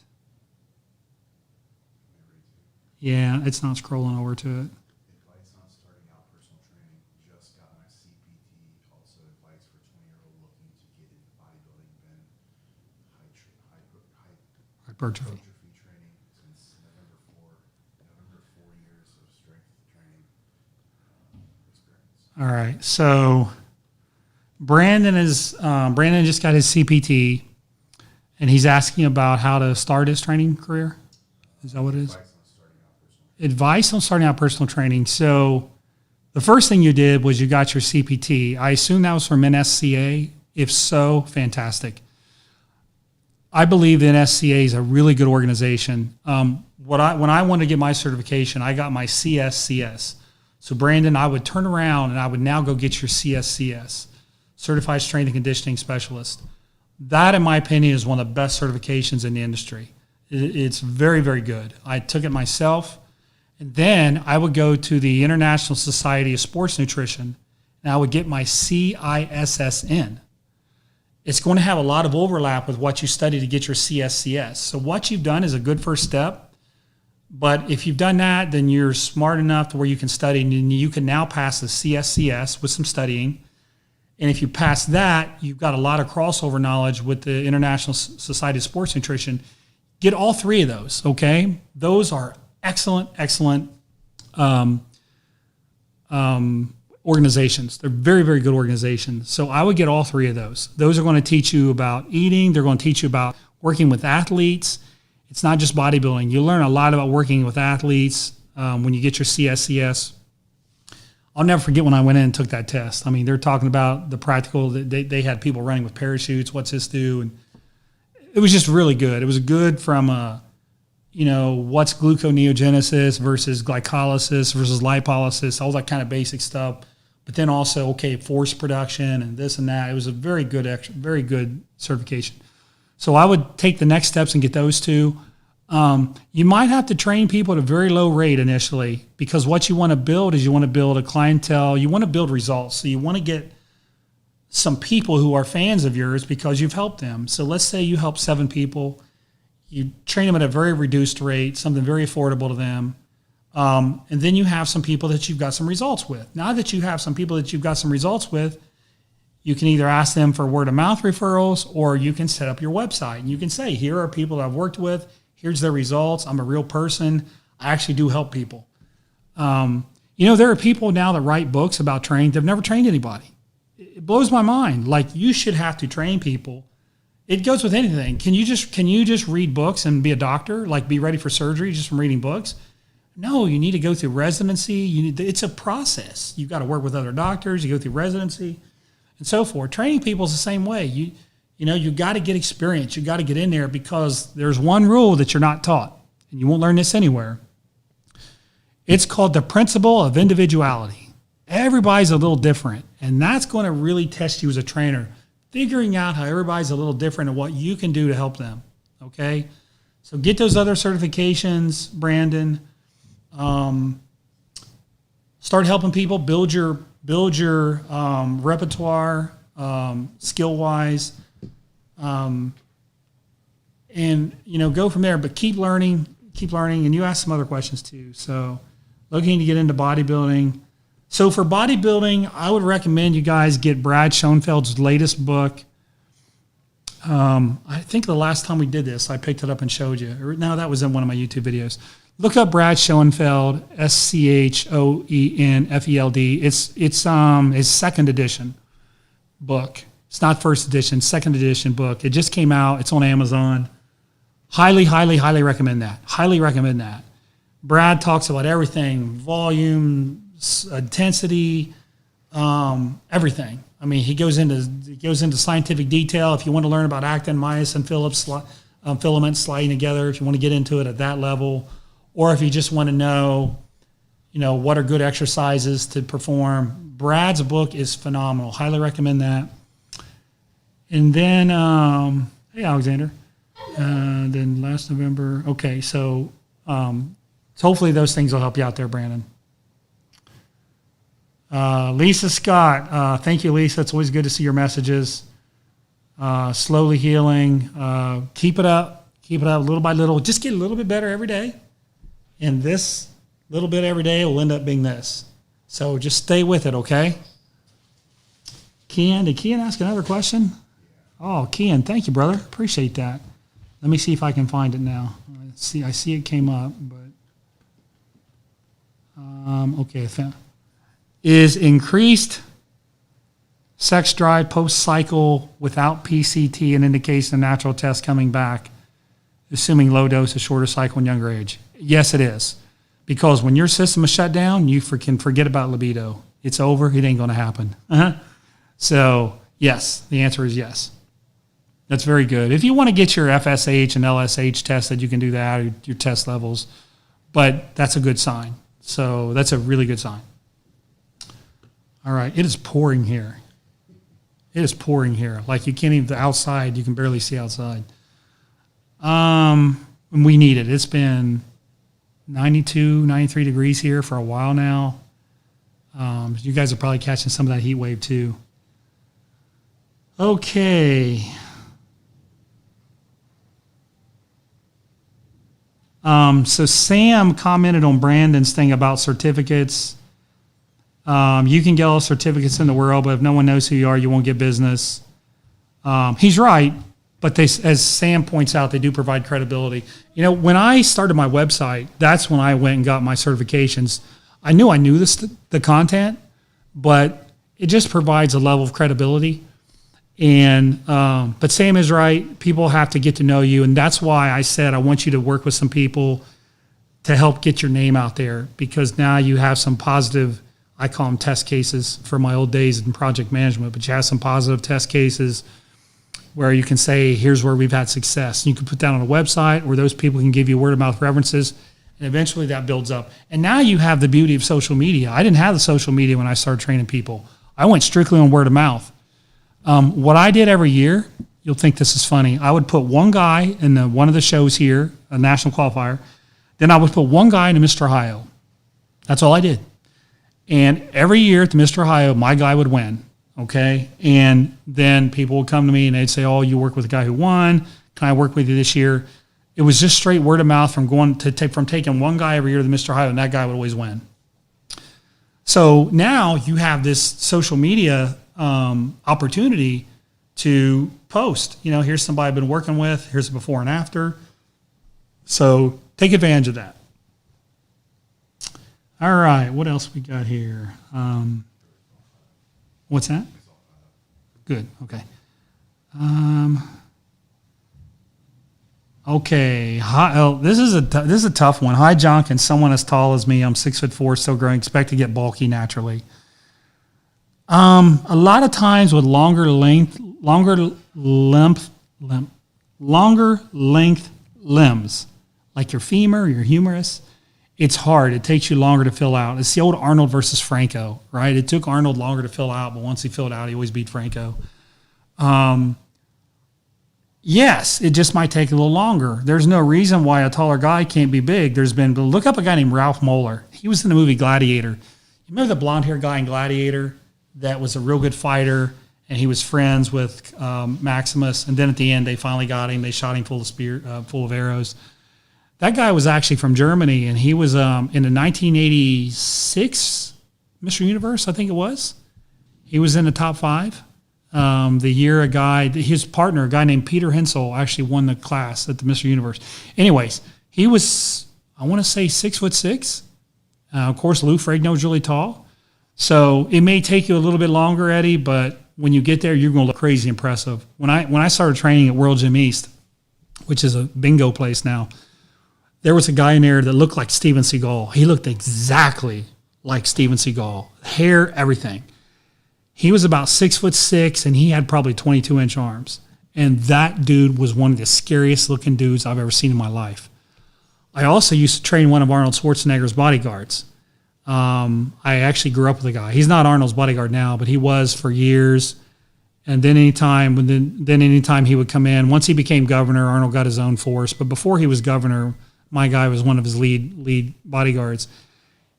Speaker 1: Yeah, it's not scrolling over to it.
Speaker 2: Advice on starting out personal training. Just got my CPT. Also advice for 20-year-old looking to get into bodybuilding. Been hypertrophy training since November 4 years of strength training experience.
Speaker 1: All right, so Brandon just got his CPT, and he's asking about how to start his training career. Is that what it is? Advice on starting out personal training. So the first thing you did was you got your CPT. I assume that was from NSCA. If so, fantastic. I believe the NSCA is a really good organization. When I wanted to get my certification, I got my CSCS. So Brandon, I would turn around and I would now go get your CSCS, Certified Strength and Conditioning Specialist. That, in my opinion, is one of the best certifications in the industry. It's very, very good. I took it myself. And then I would go to the International Society of Sports Nutrition, and I would get my CISSN. it's going to have a lot of overlap with what you study to get your CSCS. So what you've done is a good first step. But if you've done that, then you're smart enough to where you can study, and you can now pass the CSCS with some studying. And if you pass that, you've got a lot of crossover knowledge with the International Society of Sports Nutrition. Get all three of those, okay? Those are excellent organizations. They're very, very good organizations. So I would get all three of those. Those are going to teach you about eating. They're going to teach you about working with athletes. It's not just bodybuilding. You learn a lot about working with athletes when you get your CSCS. I'll never forget when I went in and took that test. I mean, they're talking about the practical. They had people running with parachutes. What's this do? And it was just really good. It was good from what's gluconeogenesis versus glycolysis versus lipolysis, all that kind of basic stuff. But then also, force production and this and that. It was a very good certification. So I would take the next steps and get those two. You might have to train people at a very low rate initially, because what you want to build is you want to build a clientele. You want to build results. So you want to get some people who are fans of yours because you've helped them. So let's say you help 7 people. You train them at a very reduced rate, something very affordable to them. And then you have some people that you've got some results with. Now that you have some people that you've got some results with, you can either ask them for word of mouth referrals, or you can set up your website and you can say, here are people that I've worked with. Here's their results. I'm a real person. I actually do help people. There are people now that write books about training. They've never trained anybody. It blows my mind. Like, you should have to train people. It goes with anything. Can you just read books and be a doctor? Like, be ready for surgery just from reading books? No, you need to go through residency. It's a process. You've got to work with other doctors. You go through residency and so forth. Training people is the same way. You got to get experience. You got to get in there, because there's one rule that you're not taught, and you won't learn this anywhere. It's called the principle of individuality. Everybody's a little different, and that's going to really test you as a trainer, figuring out how everybody's a little different and what you can do to help them, okay? So get those other certifications, Brandon. Start helping people build your repertoire, skill-wise. And go from there, but keep learning. And you asked some other questions too. So looking to get into bodybuilding. So for bodybuilding, I would recommend you guys get Brad Schoenfeld's latest book. I think the last time we did this, I picked it up and showed you. No, that was in one of my YouTube videos. Look up Brad Schoenfeld, Schoenfeld. It's his second edition book. It's not first edition, second edition book. It just came out. It's on Amazon. Highly, highly, highly recommend that. Highly recommend that. Brad talks about everything: volume, intensity, everything. I mean, he goes into scientific detail. If you want to learn about actin, myosin, filaments sliding together, if you want to get into it at that level, or if you just want to know, what are good exercises to perform, Brad's book is phenomenal. Highly recommend that. And then, hey, Alexander. Then last November. Okay, so hopefully those things will help you out there, Brandon. Lisa Scott. Thank you, Lisa. It's always good to see your messages. Slowly healing. Keep it up. Keep it up little by little. Just get a little bit better every day. And this little bit every day will end up being this. So just stay with it, okay? Kian, did Kian ask another question? Oh, Kian, thank you, brother. Appreciate that. Let me see if I can find it now. I see it came up, but okay. Is increased sex drive post-cycle without PCT an indication of natural test coming back, assuming low dose, a shorter cycle, and younger age? Yes, it is. Because when your system is shut down, you can forget about libido. It's over. It ain't going to happen. So, yes, the answer is yes. That's very good. If you want to get your FSH and LSH tested, you can do that, or your test levels. But that's a good sign. So that's a really good sign. All right. It is pouring here. It is pouring here. Like, you can't even, outside, you can barely see outside. We need it. It's been 92, 93 degrees here for a while now. You guys are probably catching some of that heat wave too. Okay. So Sam commented on Brandon's thing about certificates. You can get all the certificates in the world, but if no one knows who you are, you won't get business. He's right, but they, as Sam points out, they do provide credibility. You know, when I started my website, that's when I went and got my certifications. I knew the content, but it just provides a level of credibility. And but Sam is right. People have to get to know you, and that's why I said I want you to work with some people to help get your name out there, because now you have some positive, I call them test cases for my old days in project management, but you have some positive test cases where you can say, here's where we've had success. And you can put that on a website where those people can give you word of mouth references, and eventually that builds up. And now you have the beauty of social media. I didn't have the social media when I started training people. I went strictly on word of mouth. What I did every year, you'll think this is funny, I would put one guy in one of the shows here, a national qualifier. Then I would put one guy into Mr. Ohio. That's all I did. And every year at the Mr. Ohio, my guy would win, okay? And then people would come to me and they'd say, oh, you work with a guy who won. Can I work with you this year? It was just straight word of mouth from taking one guy every year to the Mr. Ohio, and that guy would always win. So now you have this social media opportunity to post. You know, here's somebody I've been working with. Here's the before and after. So take advantage of that. All right, what else we got here? What's that? Good. Okay. Okay. This is a tough one. Hi, John. Can someone as tall as me? I'm 6'4", still growing. Expect to get bulky naturally. A lot of times with longer length limbs, like your femur, your humerus, it's hard. It takes you longer to fill out. It's the old Arnold versus Franco, right? It took Arnold longer to fill out, but once he filled out, he always beat Franco. Yes, it just might take a little longer. There's no reason why a taller guy can't be big. Look up a guy named Ralph Moeller. He was in the movie Gladiator. You remember the blonde-haired guy in Gladiator that was a real good fighter, and he was friends with Maximus, and then at the end they finally got him. They shot him full of arrows. That guy was actually from Germany, and he was in the 1986 Mr. Universe, I think it was. He was in the top 5. The year his partner, a guy named Peter Hensel, actually won the class at the Mr. Universe. Anyways, he was, I want to say 6'6". Of course, Lou Ferrigno's really tall. So it may take you a little bit longer, Eddie, but when you get there, you're going to look crazy impressive. When I started training at World Gym East, which is a bingo place now, there was a guy in there that looked like Steven Seagal. He looked exactly like Steven Seagal. Hair, everything. He was about 6'6", and he had probably 22-inch arms. And that dude was one of the scariest looking dudes I've ever seen in my life. I also used to train one of Arnold Schwarzenegger's bodyguards. I actually grew up with a guy. He's not Arnold's bodyguard now, but he was for years. And then anytime he would come in, once he became governor, Arnold got his own force. But before he was governor, my guy was one of his lead bodyguards.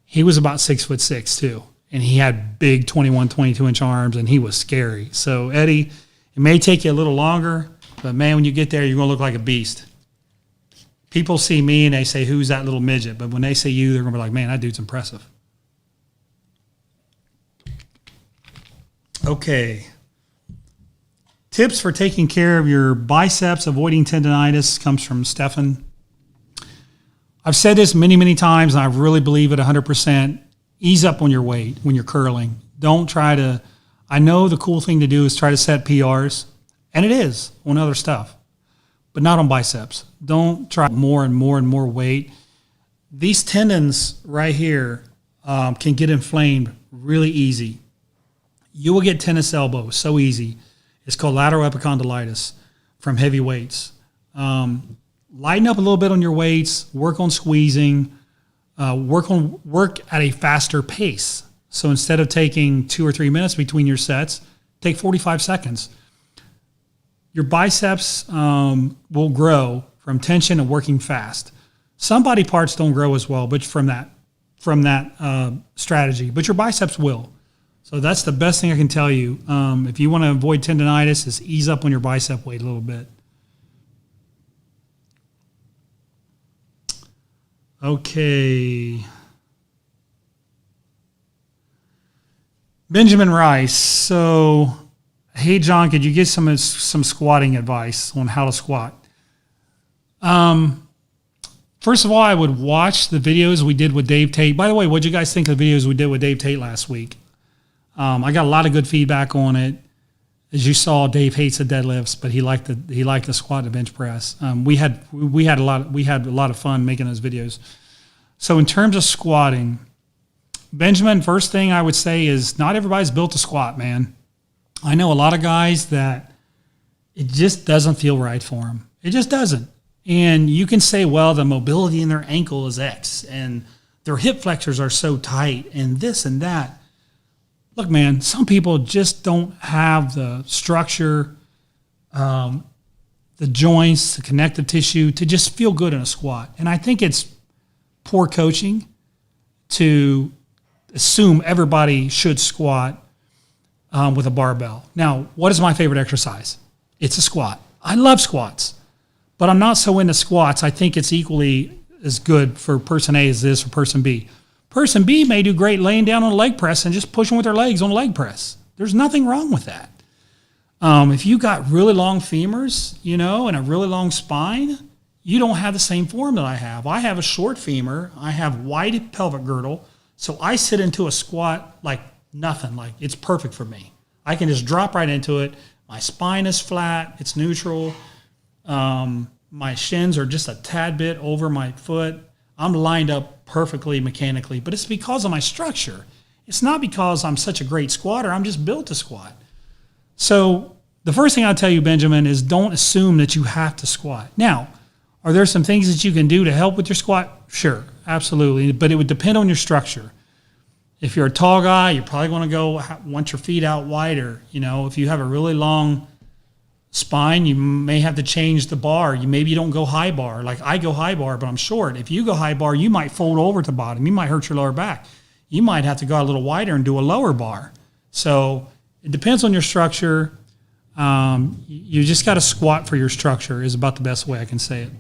Speaker 1: He was about 6'6" too. And he had big 21, 22-inch arms, and he was scary. So, Eddie, it may take you a little longer, but, man, when you get there, you're going to look like a beast. People see me, and they say, who's that little midget? But when they say you, they're going to be like, man, that dude's impressive. Okay. Tips for taking care of your biceps, avoiding tendonitis, comes from Stefan. I've said this many, many times, and I really believe it 100%. Ease up on your weight when you're curling. Don't try to, I know the cool thing to do is try to set PRs, and it is on other stuff, but not on biceps. Don't try more and more and more weight. These tendons right here can get inflamed really easy. You will get tennis elbow so easy. It's called lateral epicondylitis from heavy weights. Lighten up a little bit on your weights, work on squeezing, work at a faster pace. So instead of taking 2 or 3 minutes between your sets, take 45 seconds. Your biceps will grow from tension and working fast. Some body parts don't grow as well, but from that strategy, but your biceps will. So that's the best thing I can tell you. If you want to avoid tendonitis, is ease up on your bicep weight a little bit. Okay. Benjamin Rice. So, hey, John, could you give some squatting advice on how to squat? First of all, I would watch the videos we did with Dave Tate. By the way, what did you guys think of the videos we did with Dave Tate last week? I got a lot of good feedback on it. As you saw, Dave hates the deadlifts, but he liked the squat and bench press. We had a lot of fun making those videos. So in terms of squatting, Benjamin, first thing I would say is not everybody's built to squat, man. I know a lot of guys that it just doesn't feel right for them. It just doesn't. And you can say, well, the mobility in their ankle is X, and their hip flexors are so tight, and this and that. Look, man, some people just don't have the structure, the joints, the connective tissue to just feel good in a squat. And I think it's poor coaching to assume everybody should squat with a barbell. Now, what is my favorite exercise? It's a squat. I love squats, but I'm not so into squats. I think it's equally as good for person A as it is for person B. Person B may do great laying down on a leg press and just pushing with their legs on a leg press. There's nothing wrong with that. If you got really long femurs, and a really long spine, you don't have the same form that I have. I have a short femur. I have wide pelvic girdle. So I sit into a squat like nothing. Like it's perfect for me. I can just drop right into it. My spine is flat. It's neutral. My shins are just a tad bit over my foot. I'm lined up perfectly mechanically, but it's because of my structure. It's not because I'm such a great squatter. I'm just built to squat. So the first thing I'll tell you, Benjamin, is don't assume that you have to squat. Now, are there some things that you can do to help with your squat? Sure, absolutely, but it would depend on your structure. If you're a tall guy, you're probably going to want your feet out wider. If you have a really long spine, you may have to change the bar. Maybe you don't go high bar. Like I go high bar, but I'm short. If you go high bar, you might fold over to the bottom. You might hurt your lower back. You might have to go a little wider and do a lower bar. So it depends on your structure. You just got to squat for your structure is about the best way I can say it.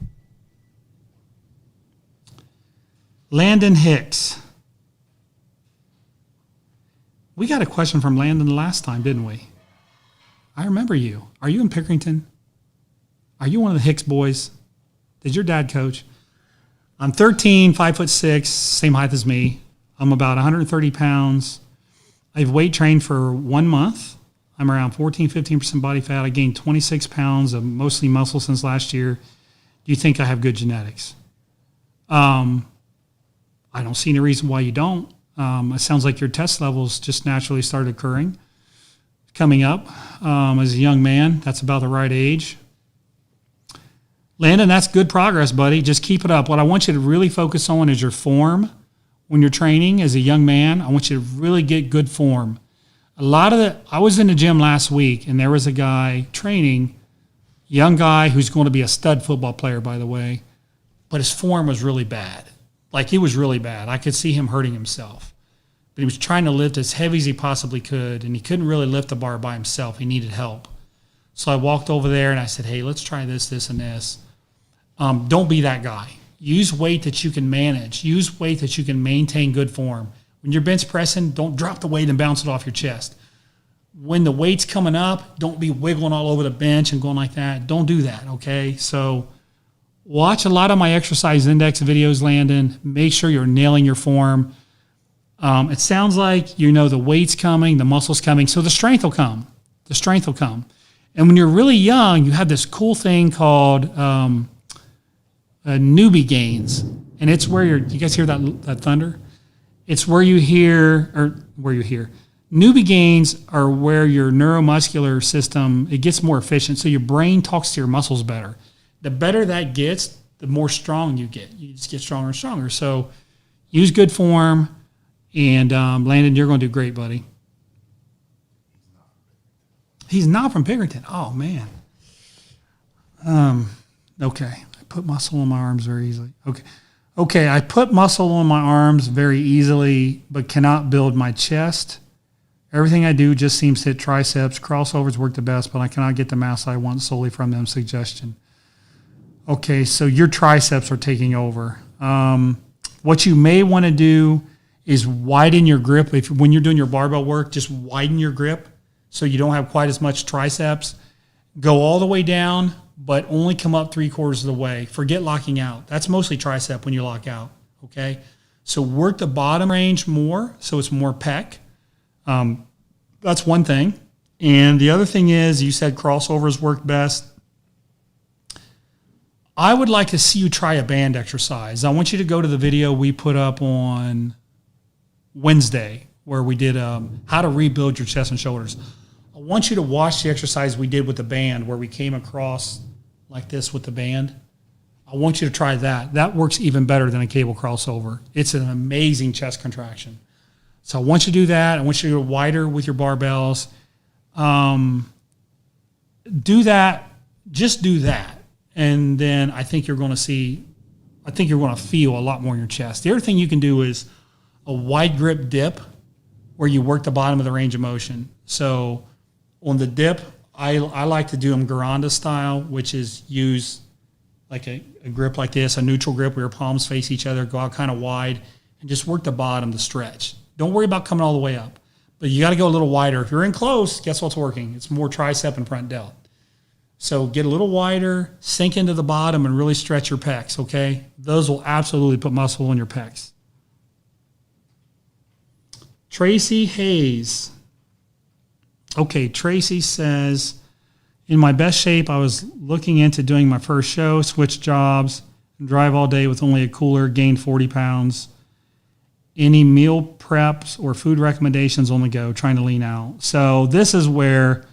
Speaker 1: Landon Hicks. We got a question from Landon the last time, didn't we? I remember you. Are you in Pickerington? Are you one of the Hicks boys? Did your dad coach? I'm 13, 5'6", same height as me. I'm about 130 pounds. I've weight trained for 1 month. I'm around 14, 15% body fat. I gained 26 pounds of mostly muscle since last year. Do you think I have good genetics? I don't see any reason why you don't. It sounds like your test levels just naturally started occurring. Coming up as a young man. That's about the right age. Landon, that's good progress, buddy. Just keep it up. What I want you to really focus on is your form when you're training as a young man. I want you to really get good form. I was in the gym last week, and there was a guy training, young guy who's going to be a stud football player, by the way, but his form was really bad. Like, he was really bad. I could see him hurting himself. But he was trying to lift as heavy as he possibly could, and he couldn't really lift the bar by himself. He needed help. So I walked over there, and I said, hey, let's try this, this, and this. Don't be that guy. Use weight that you can manage. Use weight that you can maintain good form. When you're bench pressing, don't drop the weight and bounce it off your chest. When the weight's coming up, don't be wiggling all over the bench and going like that. Don't do that, okay? So watch a lot of my exercise index videos, Landon. Make sure you're nailing your form. It sounds like the weight's coming, the muscle's coming, so the strength will come. The strength will come. And when you're really young, you have this cool thing called newbie gains. And it's where you guys hear that thunder? It's where you hear. Newbie gains are where your neuromuscular system, it gets more efficient, so your brain talks to your muscles better. The better that gets, the more strong you get. You just get stronger and stronger. So use good form, and Landon, you're going to do great, buddy. He's not from Pickerington. Oh, man. Okay. I put muscle on my arms very easily. Okay, I put muscle on my arms very easily, but cannot build my chest Everything I do just seems to hit triceps. Crossovers work the best, but I cannot get the mass I want solely from them. Suggestion. Okay, so your triceps are taking over. What you may want to do is widen your grip. When you're doing your barbell work, just widen your grip so you don't have quite as much triceps. Go all the way down, but only come up 3/4 of the way. Forget locking out. That's mostly tricep when you lock out, okay? So work the bottom range more so it's more pec. That's one thing. And the other thing is, you said crossovers work best. I would like to see you try a band exercise. I want you to go to the video we put up on Wednesday where we did how to rebuild your chest and shoulders. I want you to watch the exercise we did with the band where we came across like this with the band. I want you to try that. That works even better than a cable crossover. It's an amazing chest contraction. So I want you to do that. I want you to go wider with your barbells. Do that. Just do that. And then I think you're going to feel a lot more in your chest. The other thing you can do is a wide grip dip where you work the bottom of the range of motion. So on the dip, I like to do them Garanda style, which is use like a grip like this, a neutral grip where your palms face each other, go out kind of wide, and just work the bottom to stretch. Don't worry about coming all the way up. But you got to go a little wider. If you're in close, guess what's working? It's more tricep and front delt. So get a little wider, sink into the bottom, and really stretch your pecs, okay? Those will absolutely put muscle in your pecs. Tracy Hayes. Okay, Tracy says, in my best shape, I was looking into doing my first show, switch jobs, and drive all day with only a cooler, gained 40 pounds. Any meal preps or food recommendations on the go, trying to lean out. So this is where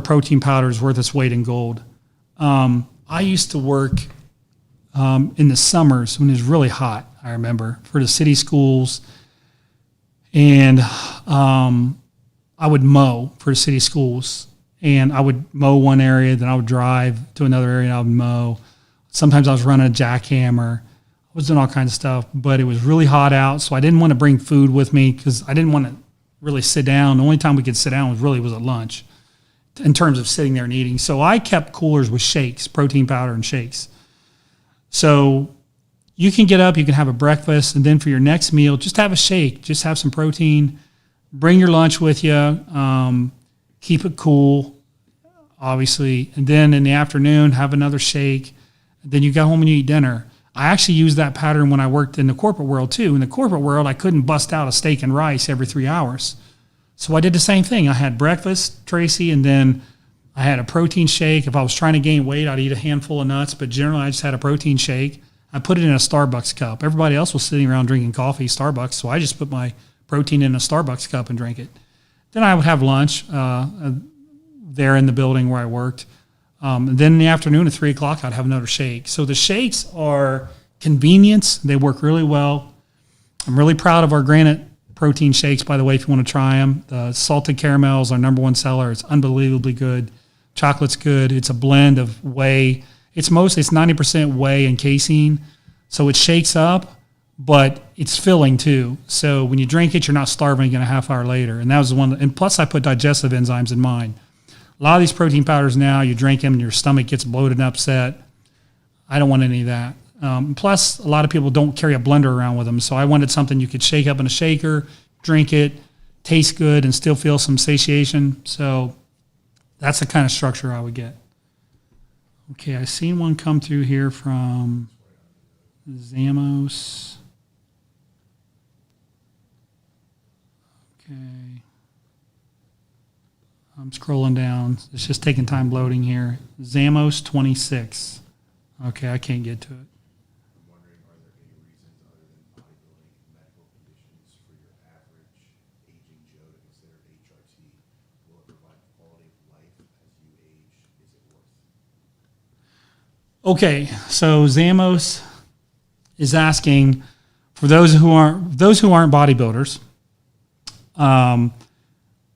Speaker 1: protein powder is worth its weight in gold. I used to work in the summers when it was really hot, I remember, for the city schools. And I would mow for the city schools. And I would mow one area, then I would drive to another area and I would mow. Sometimes I was running a jackhammer. I was doing all kinds of stuff, but it was really hot out, so I didn't want to bring food with me because I didn't want to really sit down. The only time we could sit down was at lunch in terms of sitting there and eating. So I kept coolers with shakes, protein powder and shakes. So you can get up, you can have a breakfast, and then for your next meal, just have a shake. Just have some protein. Bring your lunch with you. Keep it cool, obviously. And then in the afternoon, have another shake. Then you go home and you eat dinner. I actually used that pattern when I worked in the corporate world too. In the corporate world, I couldn't bust out a steak and rice every 3 hours. So I did the same thing. I had breakfast, Tracy, and then I had a protein shake. If I was trying to gain weight, I'd eat a handful of nuts, but generally I just had a protein shake. I put it in a Starbucks cup. Everybody else was sitting around drinking coffee, Starbucks, so I just put my protein in a Starbucks cup and drank it. Then I would have lunch there in the building where I worked. And then in the afternoon at 3 o'clock, I'd have another shake. So the shakes are convenience. They work really well. I'm really proud of our Granite protein shakes, by the way, if you want to try them. The salted caramel is our #1 seller. It's unbelievably good. Chocolate's good. It's a blend of whey. It's 90% whey and casein. So it shakes up, but it's filling too. So when you drink it, you're not starving again a half hour later. And that was the one. And plus I put digestive enzymes in mine. A lot of these protein powders now, you drink them and your stomach gets bloated and upset. I don't want any of that. Plus, a lot of people don't carry a blender around with them, so I wanted something you could shake up in a shaker, drink it, taste good, and still feel some satiation. So that's the kind of structure I would get. Okay, I seen one come through here from Zamos. Okay. I'm scrolling down. It's just taking time loading here. Zamos 26. Okay, I can't get to it.
Speaker 2: I'm wondering, are there any reasons other than bodybuilding medical conditions for your average aging Joe to consider HRT? Will it provide quality of life as you age? Is it worth it?
Speaker 1: Okay, so Zamos is asking for those who aren't bodybuilders,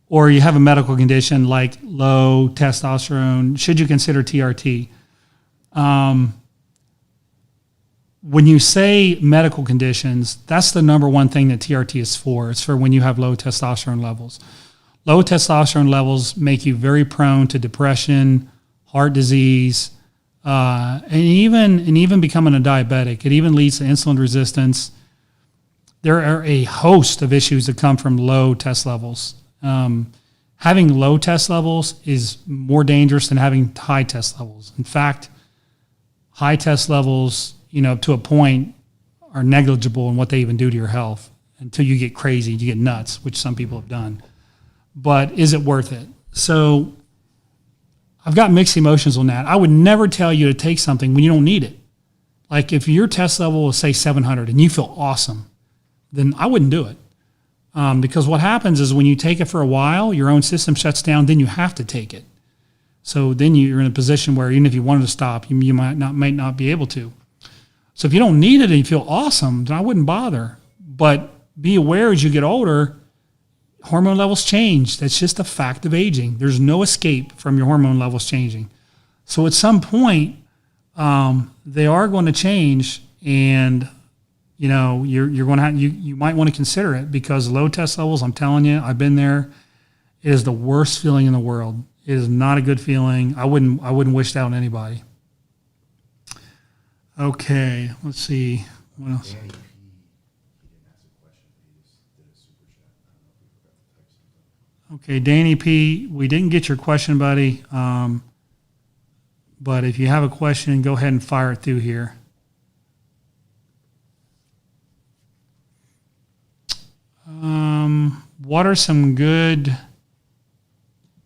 Speaker 1: or you have a medical condition like low testosterone, should you consider TRT? when you say medical conditions, that's the number one thing that TRT is for. It's for when you have low testosterone levels. Low testosterone levels make you very prone to depression, heart disease, and even becoming a diabetic. It even leads to insulin resistance. There are a host of issues that come from low test levels. Having low test levels is more dangerous than having high test levels. In fact, high test levels, up to a point, are negligible in what they even do to your health until you get crazy, you get nuts, which some people have done. But is it worth it? So I've got mixed emotions on that. I would never tell you to take something when you don't need it. Like if your test level is, say, 700 and you feel awesome, then I wouldn't do it. Because what happens is when you take it for a while, your own system shuts down, then you have to take it. So then you're in a position where even if you wanted to stop, you might not be able to. So if you don't need it and you feel awesome, then I wouldn't bother. But be aware as you get older, hormone levels change. That's just a fact of aging. There's no escape from your hormone levels changing. So at some point, they are going to change, and you're going to you might want to consider it, because low test levels, I'm telling you, I've been there. It is the worst feeling in the world. It is not a good feeling. I wouldn't wish that on anybody. Okay, let's see. What else?
Speaker 2: Danny P, he didn't ask a question, he just did a super chat. I don't know if we forgot to type something.
Speaker 1: Okay, Danny P, we didn't get your question, buddy. But if you have a question, go ahead and fire it through here. What are some good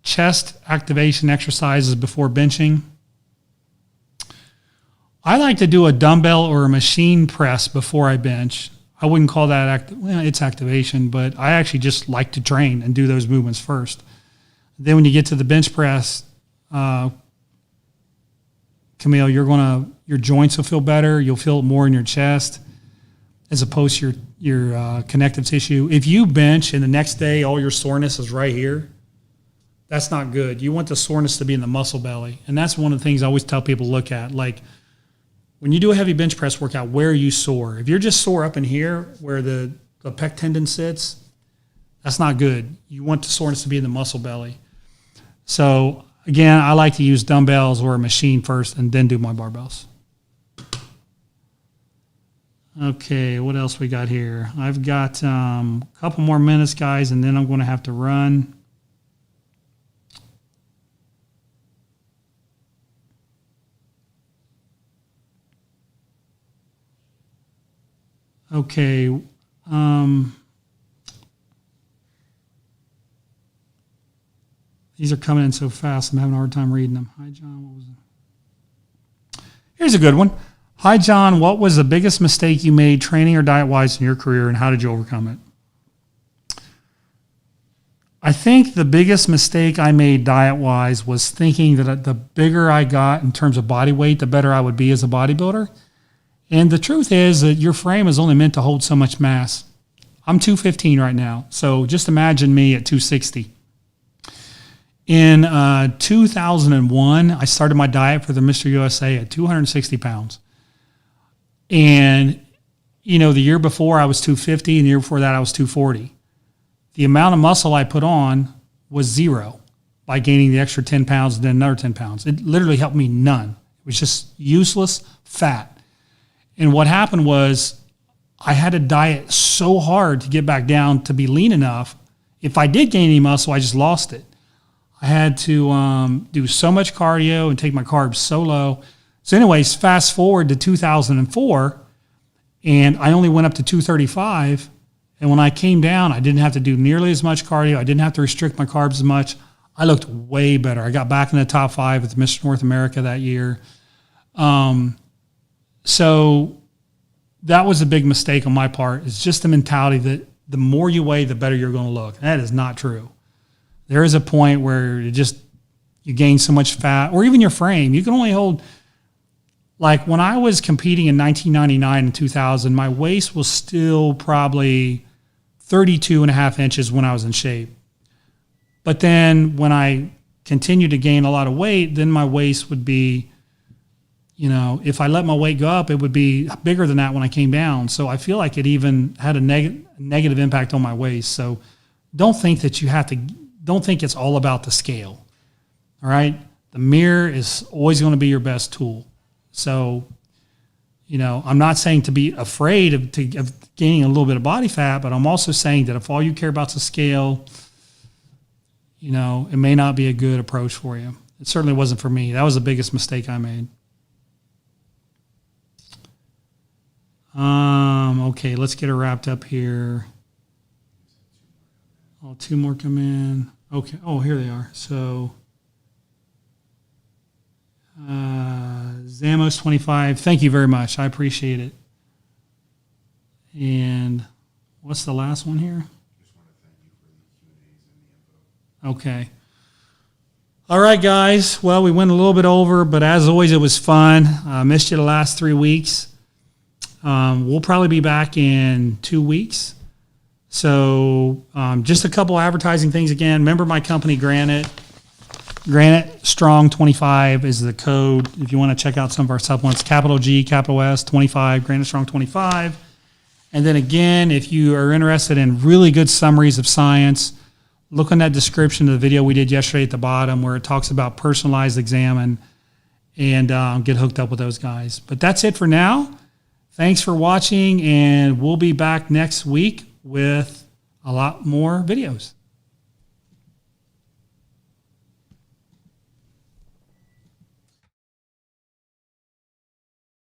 Speaker 1: chest activation exercises before benching? I like to do a dumbbell or a machine press before I bench. I wouldn't call that it's activation, but I actually just like to train and do those movements first. Then when you get to the bench press, Camille, your joints will feel better. You'll feel it more in your chest as opposed to your connective tissue. If you bench and the next day all your soreness is right here, that's not good. You want the soreness to be in the muscle belly. And that's one of the things I always tell people to look at. Like when you do a heavy bench press workout, where are you sore? If you're just sore up in here where the pec tendon sits, that's not good. You want the soreness to be in the muscle belly. So again, I like to use dumbbells or a machine first and then do my barbells. Okay, what else we got here? I've got a couple more minutes, guys, and then I'm going to have to run. Okay. These are coming in so fast, I'm having a hard time reading them. Hi, John. What was it? Here's a good one. Hi, John. What was the biggest mistake you made training or diet-wise in your career, and how did you overcome it? I think the biggest mistake I made diet-wise was thinking that the bigger I got in terms of body weight, the better I would be as a bodybuilder. And the truth is that your frame is only meant to hold so much mass. I'm 215 right now, so just imagine me at 260. In 2001, I started my diet for the Mr. USA at 260 pounds. And, the year before I was 250, and the year before that I was 240. The amount of muscle I put on was zero by gaining the extra 10 pounds and then another 10 pounds. It literally helped me none. It was just useless fat. And what happened was I had to diet so hard to get back down to be lean enough. If I did gain any muscle, I just lost it. I had to do so much cardio and take my carbs so low. So anyways, fast forward to 2004, and I only went up to 235. And when I came down, I didn't have to do nearly as much cardio. I didn't have to restrict my carbs as much. I looked way better. I got back in the top 5 with Mr. North America that year. So that was a big mistake on my part. It's just the mentality that the more you weigh, the better you're going to look. That is not true. There is a point where you gain so much fat, or even your frame. You can only hold, like when I was competing in 1999 and 2000, my waist was still probably 32 and a half inches when I was in shape. But then when I continued to gain a lot of weight, then my waist would be, if I let my weight go up, it would be bigger than that when I came down. So I feel like it even had a negative impact on my waist. So don't think that don't think it's all about the scale. All right. The mirror is always going to be your best tool. So, I'm not saying to be afraid of gaining a little bit of body fat, but I'm also saying that if all you care about is the scale, it may not be a good approach for you. It certainly wasn't for me. That was the biggest mistake I made. Okay, let's get her wrapped up here. Oh, 2 more come in. Okay. Oh, here they are. So, Zamos 25. Thank you very much. I appreciate it. And what's the last one here?
Speaker 2: Just want to thank you for the Q&As and the info.
Speaker 1: Okay. All right, guys. Well, we went a little bit over, but as always, it was fun. I missed you the last 3 weeks. We'll probably be back in 2 weeks. So just a couple advertising things again. Remember my company, Granite. Granite Strong 25 is the code if you want to check out some of our supplements. Capital G, capital S, 25, Granite Strong 25. And then again, if you are interested in really good summaries of science, look on that description of the video we did yesterday at the bottom where it talks about personalized exam and get hooked up with those guys. But that's it for now. Thanks for watching, and we'll be back next week with a lot more videos.